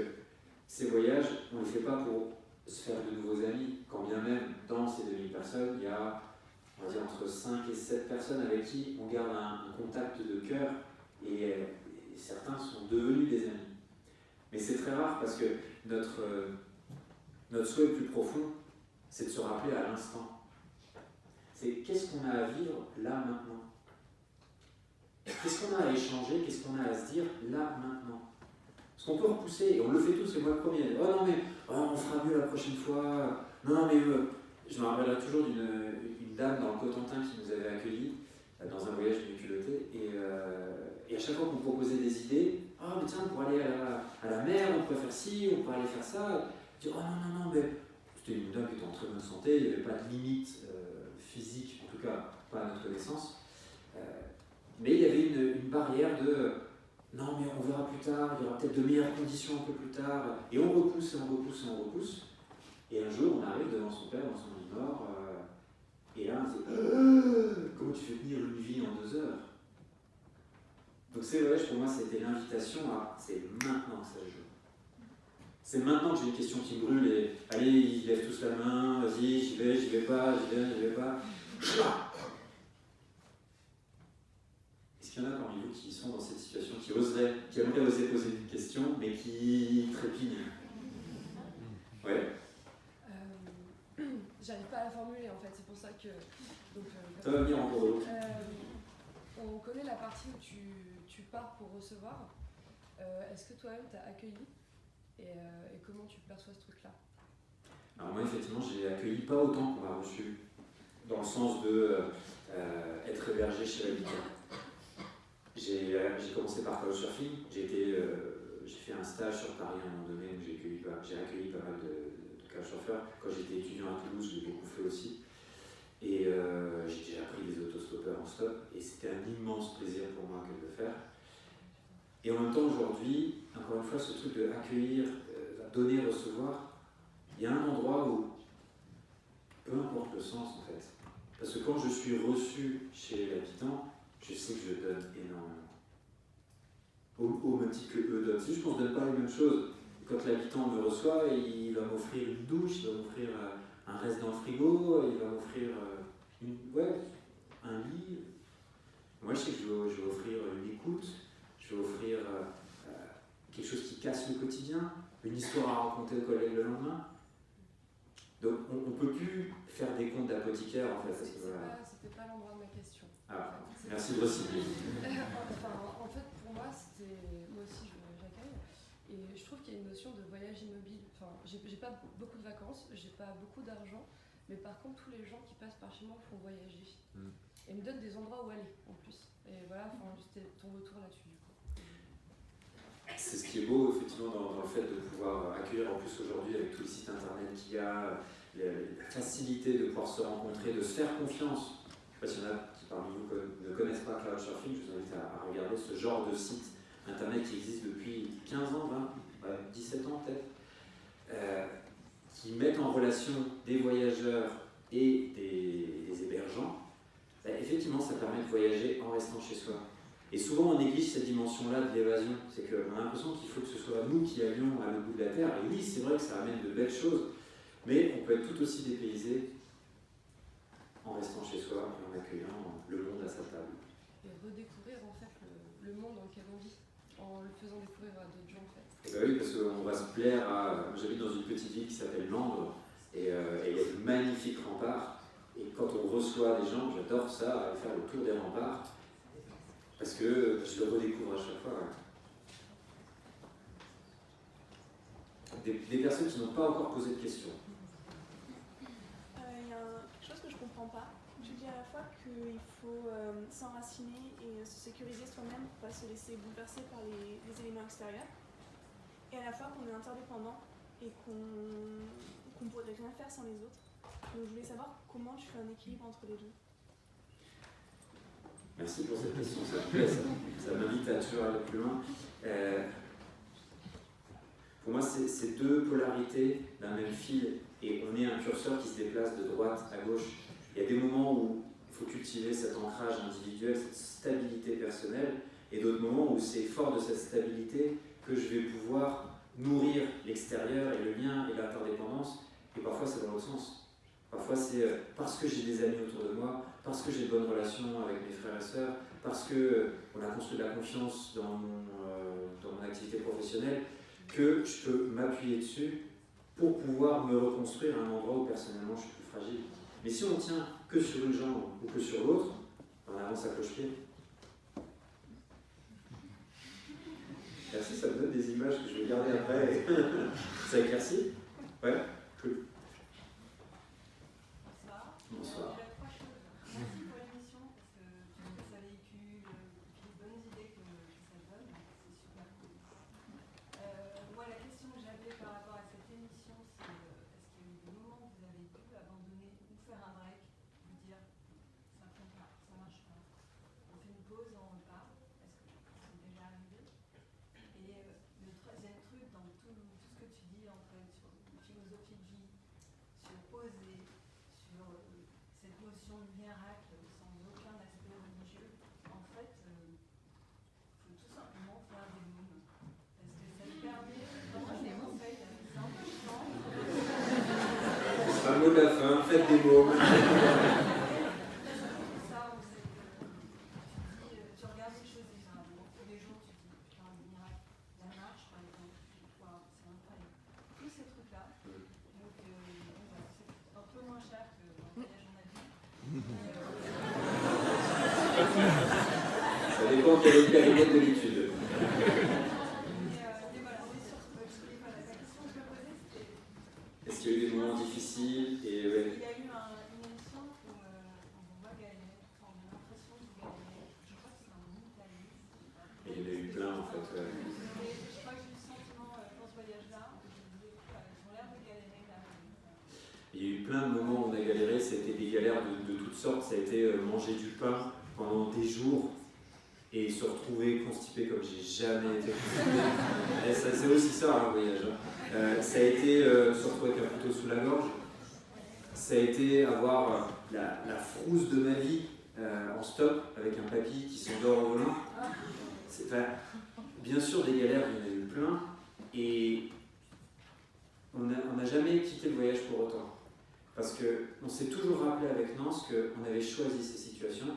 ces voyages, on ne les fait pas pour se faire de nouveaux amis. Quand bien même, dans ces 2000 personnes, il y a, on va dire, entre 5 et 7 personnes avec qui on garde un contact de cœur et certains sont devenus des amis. Mais c'est très rare parce que notre souhait le plus profond, c'est de se rappeler à l'instant. C'est qu'est-ce qu'on a à vivre là maintenant? Qu'est-ce qu'on a à échanger? Qu'est-ce qu'on a à se dire là maintenant? Parce qu'on peut repousser, et on le fait tous, et moi le premier. Oh non mais on fera mieux la prochaine fois. Non mais je me rappellerai toujours d'une dame dans le Cotentin qui nous avait accueillis dans un voyage de culotté, et à chaque fois qu'on proposait des idées, ah mais tiens, on pourrait aller à la mer, on pourrait faire ci, on pourrait aller faire ça. Je dis, oh non, mais c'était une dame qui était en très bonne santé, il n'y avait pas de limite physique, en tout cas pas à notre connaissance. Mais il y avait une barrière de non mais on verra plus tard, il y aura peut-être de meilleures conditions un peu plus tard, et on repousse. Et un jour on arrive devant son père dans son lit mort, et là on se dit comment tu fais tenir une vie en 2 heures? Donc ces voyages pour moi c'était l'invitation à c'est maintenant que ça se joue. C'est maintenant que j'ai une question qui me brûle et allez ils lèvent tous la main, vas-y j'y vais pas. Est-ce qu'il y en a parmi vous qui sont dans cette situation, qui aimeraient oser poser une question, mais qui trépignent? Ouais. J'arrive pas à la formuler en fait, c'est pour ça que. Donc, ça va venir en cours de route. On connaît la partie où tu pars pour recevoir. Est-ce que toi-même t'as accueilli et comment tu perçois ce truc-là? Alors moi effectivement j'ai accueilli pas autant qu'on m'a reçu, dans le sens de être hébergé chez l'habitant. J'ai commencé par couchsurfing, j'ai fait un stage sur Paris à un moment donné où j'ai accueilli pas mal de couchsurfers. Quand j'étais étudiant à Toulouse, je l'ai beaucoup fait aussi. Et j'ai déjà pris des autostoppeurs en stop, et c'était un immense plaisir pour moi que de le faire. Et en même temps, aujourd'hui, encore une fois, ce truc de accueillir, donner, recevoir, il y a un endroit où, peu importe le sens en fait, parce que quand je suis reçu chez l'habitant, je sais que je donne énormément. Au même titre que eux donnent. C'est juste qu'on ne donne pas les mêmes choses. Quand l'habitant me reçoit, il va m'offrir une douche, il va m'offrir un reste dans le frigo, il va m'offrir un lit. Moi, je sais que je vais offrir une écoute, je vais offrir quelque chose qui casse le quotidien, une histoire à raconter aux collègues le lendemain. Donc, on ne peut plus faire des comptes d'apothicaire en fait. C'était pas l'endroit de ma question. Ah, merci de recycler. En fait, pour moi, moi aussi, j'accueille. Et je trouve qu'il y a une notion de voyage immobile. Enfin, j'ai pas beaucoup de vacances, j'ai pas beaucoup d'argent, mais par contre, tous les gens qui passent par chez moi font voyager. Et me donnent des endroits où aller, en plus. Et voilà, c'était ton retour là-dessus, du coup. C'est ce qui est beau, effectivement, dans le fait de pouvoir accueillir, en plus aujourd'hui, avec tous les sites internet qu'il y a, la facilité de pouvoir se rencontrer, de se faire confiance. Je ne sais pas s'il y en a qui parmi vous ne connaissent pas Couchsurfing, je vous invite à regarder ce genre de site internet qui existe depuis 15 ans, 17 ans peut-être, qui mettent en relation des voyageurs et des hébergeants. Effectivement, ça permet de voyager en restant chez soi. Et souvent, on néglige cette dimension-là de l'évasion. C'est qu'on a l'impression qu'il faut que ce soit nous qui allions à l'autre bout de la Terre. Et oui, c'est vrai que ça amène de belles choses, mais on peut être tout aussi dépaysé en restant chez soi et en accueillant le monde à sa table. Et redécouvrir en fait le monde dans lequel on vit, en le faisant découvrir à d'autres gens en fait. Et oui, parce qu'on va se plaire à... J'habite dans une petite ville qui s'appelle Langres, et il y a de magnifiques remparts. Et quand on reçoit des gens, j'adore ça, faire le tour des remparts, parce que je le redécouvre à chaque fois. Des personnes qui n'ont pas encore posé de questions. Il y a quelque chose que je ne comprends pas. Tu dis à la fois qu'il faut s'enraciner et se sécuriser soi-même pour ne pas se laisser bouleverser par les éléments extérieurs. Et à la fois qu'on est interdépendant et qu'on ne pourrait rien faire sans les autres. Donc je voulais savoir comment tu fais un équilibre entre les deux. Merci pour cette question, ça m'invite à toujours aller plus loin. Pour moi, c'est deux polarités d'un même fil, et on est un curseur qui se déplace de droite à gauche. Il y a des moments où il faut cultiver cet ancrage individuel, cette stabilité personnelle, et d'autres moments où c'est fort de cette stabilité que je vais pouvoir nourrir l'extérieur et le lien et l'interdépendance, et parfois c'est dans l'autre sens. Parfois c'est parce que j'ai des amis autour de moi, parce que j'ai de bonnes relations avec mes frères et sœurs, parce qu'on a construit de la confiance dans mon activité professionnelle, que je peux m'appuyer dessus pour pouvoir me reconstruire à un endroit où personnellement je suis plus fragile. Mais si on tient que sur une jambe ou que sur l'autre, on avance à cloche-pied. Merci, ça me donne des images que je vais garder après. Ça éclaircit? Ouais, cool. Bonsoir. Merci pour l'émission, parce que tout ce que ça véhicule, les bonnes idées que ça donne, c'est super cool. Moi, la question que j'avais par rapport à cette émission, c'est est-ce qu'il y a eu des moments où vous avez dû abandonner ou faire un break, vous dire ça ne marche pas, on fait une pause et on repart? Est-ce que c'est déjà arrivé? Et le troisième truc, dans tout ce que tu dis en fait, sur philosophie de vie, sur oser, sur cette notion de miracle sans aucun aspect religieux, en fait, il faut tout simplement faire des mômes. Parce que ça te permet, moi je les conseille, c'est un peu chiant. C'est un mot de la fin, faites des mômes. Tu regardes les choses déjà, tous les jours tu dis putain le miracle, la marche par exemple, c'est incroyable. Tous ces trucs-là, donc c'est un peu moins cher que mon voyage en avion. Ça dépend quel est le périmètre de l'étude. Est-ce qu'il y a eu des moments difficiles et, ouais. Il y a eu une émission où on voit galérer, on a l'impression de galérer. Je crois que c'est en Italie. Et il y en a eu plein en fait. Ouais. Je crois que j'ai eu le sentiment pour ce voyage-là, je me disais, ils ont l'air de galérer là. Il y a eu plein de moments où on a galéré, ça a été des galères de toutes sortes, ça a été manger du pain pendant des jours et se retrouver constipé comme j'ai jamais été constipé. C'est aussi ça, un voyage. Ça a été se retrouver avec un couteau sous la gorge, ça a été avoir la frousse de ma vie en stop avec un papy qui s'endort au volant. Bien sûr, des galères, il y en a eu plein, et on n'a jamais quitté le voyage pour autant. Parce qu'on s'est toujours rappelé avec Nance qu'on avait choisi ces situations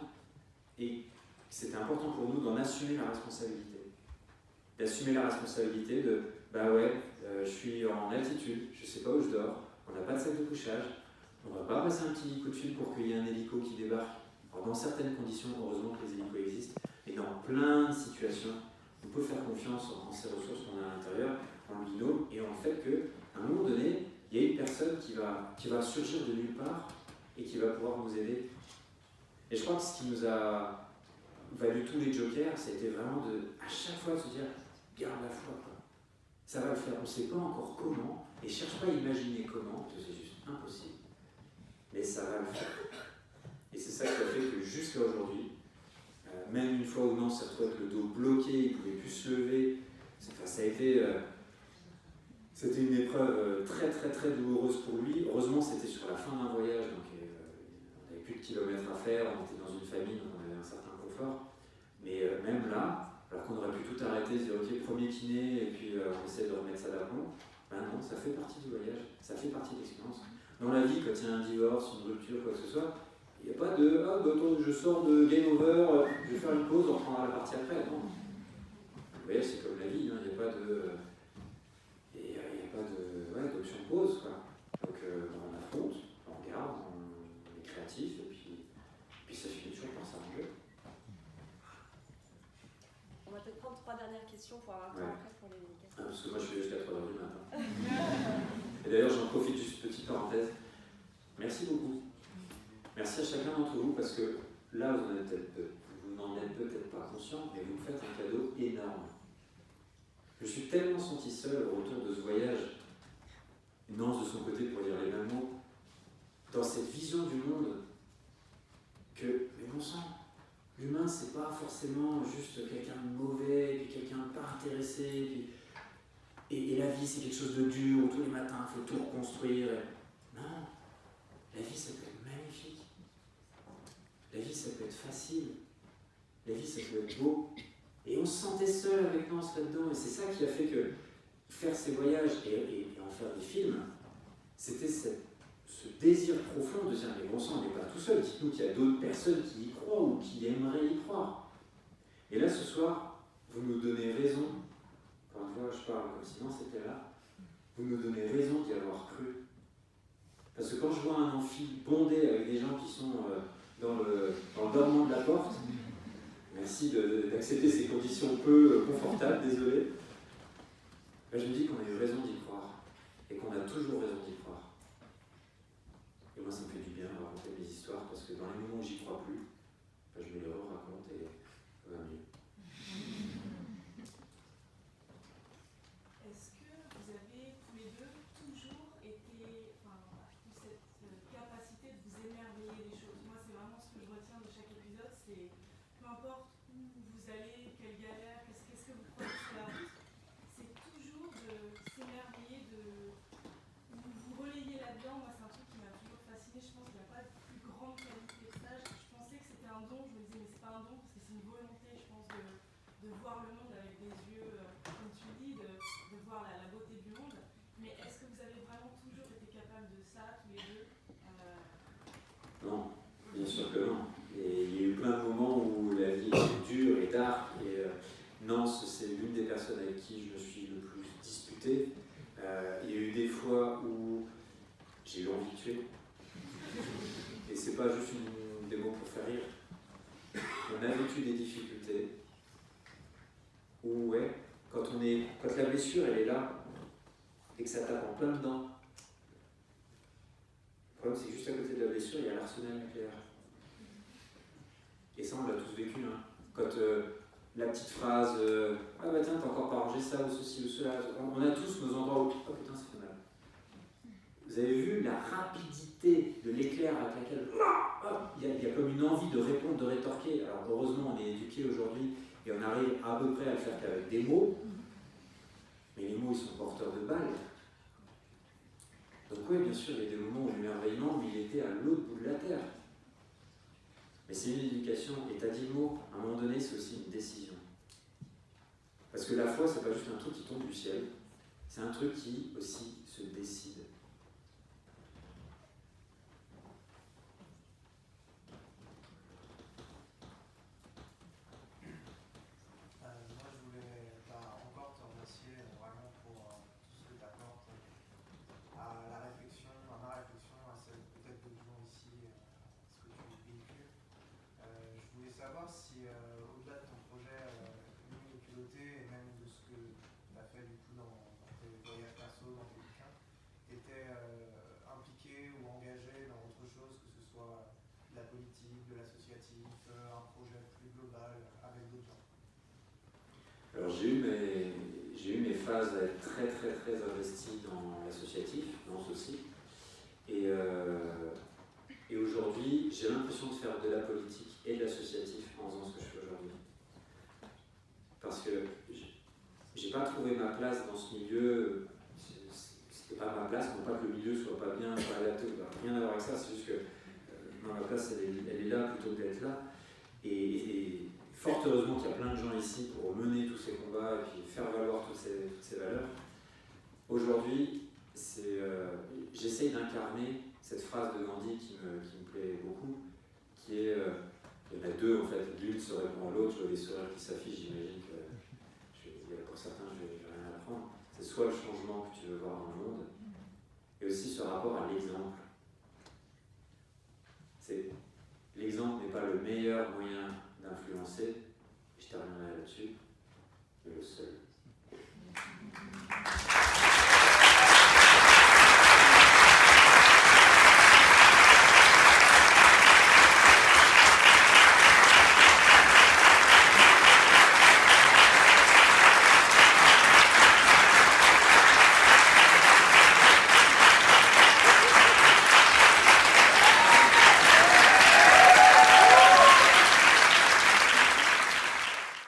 et c'était important pour nous d'en assumer la responsabilité. D'assumer la responsabilité de bah ouais, je suis en altitude, je sais pas où je dors, on n'a pas de sac de couchage, on va pas passer un petit coup de fil pour qu'il y ait un hélico qui débarque. Alors, dans certaines conditions, heureusement que les hélicos existent, mais dans plein de situations, on peut faire confiance en ces ressources qu'on a à l'intérieur, en le binôme, et en fait qu'à un moment donné, il y a une personne qui va surgir de nulle part et qui va pouvoir nous aider. Et je crois que ce qui nous a valu tous les jokers, c'était vraiment à chaque fois de se dire, garde la foi, quoi. Ça va le faire, on ne sait pas encore comment, et cherche pas à imaginer comment, parce que c'est juste impossible. Mais ça va le faire. Et c'est ça qui a fait que jusqu'à aujourd'hui, même une fois où Nance s'est retrouvé avec le dos bloqué, il ne pouvait plus se lever, ça a été... C'était une épreuve très très très douloureuse pour lui. Heureusement, c'était sur la fin d'un voyage, donc on n'avait plus de kilomètres à faire, on était dans une famille, donc on avait un certain confort. Mais même là, alors qu'on aurait pu tout arrêter, se dire ok, premier kiné, et puis on essaie de remettre ça d'aplomb, ben non, ça fait partie du voyage, ça fait partie de l'expérience. Dans la vie, quand il y a un divorce, une rupture, quoi que ce soit, il n'y a pas de ah, bah, attends, je sors de game over, je vais faire une pause, on reprendra la partie après. Non. Le voyage, c'est comme la vie, hein, il n'y a pas de. D'option de pause, quoi. Donc on affronte, on regarde, on est créatif, et puis ça finit toujours par s'arranger. On va peut-être prendre 3 dernières questions pour avoir le temps après pour les questions. Parce que moi je suis jusqu'à 3h du matin. Et d'ailleurs j'en profite juste petite parenthèse. Merci beaucoup. Merci à chacun d'entre vous parce que là vous n'en êtes peut-être pas conscient, mais vous me faites un cadeau énorme. Je suis tellement senti seul au retour de ce voyage. Nance de son côté pour dire les mêmes mots, dans cette vision du monde que, mais bon sang, l'humain c'est pas forcément juste quelqu'un de mauvais, puis quelqu'un de pas intéressé, et la vie c'est quelque chose de dur, où tous les matins il faut tout reconstruire. Non, la vie ça peut être magnifique, la vie ça peut être facile, la vie ça peut être beau, et on se sentait seul avec Nance là-dedans, et c'est ça qui a fait que faire ces voyages et en faire des films, c'était ce désir profond de dire mais bon sang, on n'est pas tout seul, dites-nous qu'il y a d'autres personnes qui y croient ou qui aimeraient y croire. Et là ce soir, vous nous donnez raison, encore une fois je parle comme si Nance était là, vous nous donnez raison d'y avoir cru. Parce que quand je vois un amphi bondé avec des gens qui sont dans le dormant de la porte, merci d'accepter ces conditions peu confortables, désolé. Ben, je me dis qu'on a eu raison d'y croire et qu'on a toujours raison d'y croire. Et moi, ça me fait du bien de raconter mes histoires parce que dans les moments où j'y crois plus, ben, je me les raconte et ça va mieux. Est-ce que vous avez tous les deux toujours été, eu cette capacité de vous émerveiller des choses? Moi, c'est vraiment ce que je retiens de chaque épisode, c'est peu importe où vous allez, quelle galère, qu'est-ce que vous prenez sur la route. S'émerveiller vous relayez là-dedans, moi c'est un truc qui m'a toujours fasciné, je pense qu'il n'y a pas de plus grande qualité que ça. Je pensais que c'était un don, je me disais mais c'est pas un don parce que c'est une volonté, je pense, de voir le monde avec des yeux, comme tu dis, de voir la beauté du monde. Mais est-ce que vous avez vraiment toujours été capable de ça, tous les deux Non, bien sûr que non. Et il y a eu plein de moments où la vie était dure et dark, et Nance, c'est l'une des personnes avec qui je me suis le plus disputé. Il y a eu des fois où j'ai eu envie de tuer. Et c'est pas juste des mots pour faire rire. On a vécu des difficultés où, ouais, quand la blessure elle est là et que ça tape en plein dedans, le problème c'est que juste à côté de la blessure, il y a l'arsenal nucléaire. Et ça, on l'a tous vécu. Hein. Quand la petite phrase ah bah tiens, t'as encore pas rangé ça ou ceci ou cela. On a tous nos endroits où oh putain, ça fait mal. Vous Vous avez vu la rapidité de l'éclair avec laquelle il y a comme une envie de répondre, de rétorquer. Alors heureusement, on est éduqué aujourd'hui et on arrive à peu près à le faire qu'avec des mots. Mais les mots, ils sont porteurs de balles. Donc oui, bien sûr, il y a des moments où l'émerveillement, mais il était à l'autre bout de la terre. Mais c'est une éducation, et t'as dit le mot, à un moment donné, c'est aussi une décision. Parce que la foi, c'est pas juste un truc qui tombe du ciel, c'est un truc qui aussi se décide. Moi, je voulais encore te remercier vraiment pour tout ce que tu apportes à la réflexion, à ma réflexion, à celle peut-être d'autres gens ici, ce que tu véhicules. Je voulais savoir si, au-delà de ton projet Nuit au culotté et même de ce que tu as fait du coup dans tes voyages perso, dans tes bouquins, tu étais impliqué ou engagé dans autre chose, que ce soit de la politique, de l'associatif, un projet plus global avec d'autres gens. Alors j'ai eu mes phases à être très très très investi dans l'associatif, dans ceci. Et aujourd'hui, j'ai l'impression de faire de la politique et de l'associatif en faisant ce que je fais aujourd'hui. Parce que j'ai pas trouvé ma place dans ce milieu, c'était pas ma place, non pas que le milieu soit pas bien, pas adapté, rien à voir avec ça, c'est juste que ma place elle est là plutôt que d'être là. Et fort heureusement qu'il y a plein de gens ici pour mener tous ces combats et puis faire valoir toutes ces valeurs. Aujourd'hui, j'essaye d'incarner cette phrase de Gandhi qui me plaît beaucoup, qui est, il y en a deux en fait, l'une se répond à l'autre, je vois les sourires qui s'affichent, j'imagine que pour certains je vais rien apprendre. C'est soit le changement que tu veux voir dans le monde, et aussi ce rapport à l'exemple. L'exemple n'est pas le meilleur moyen d'influencer, je terminerai là-dessus,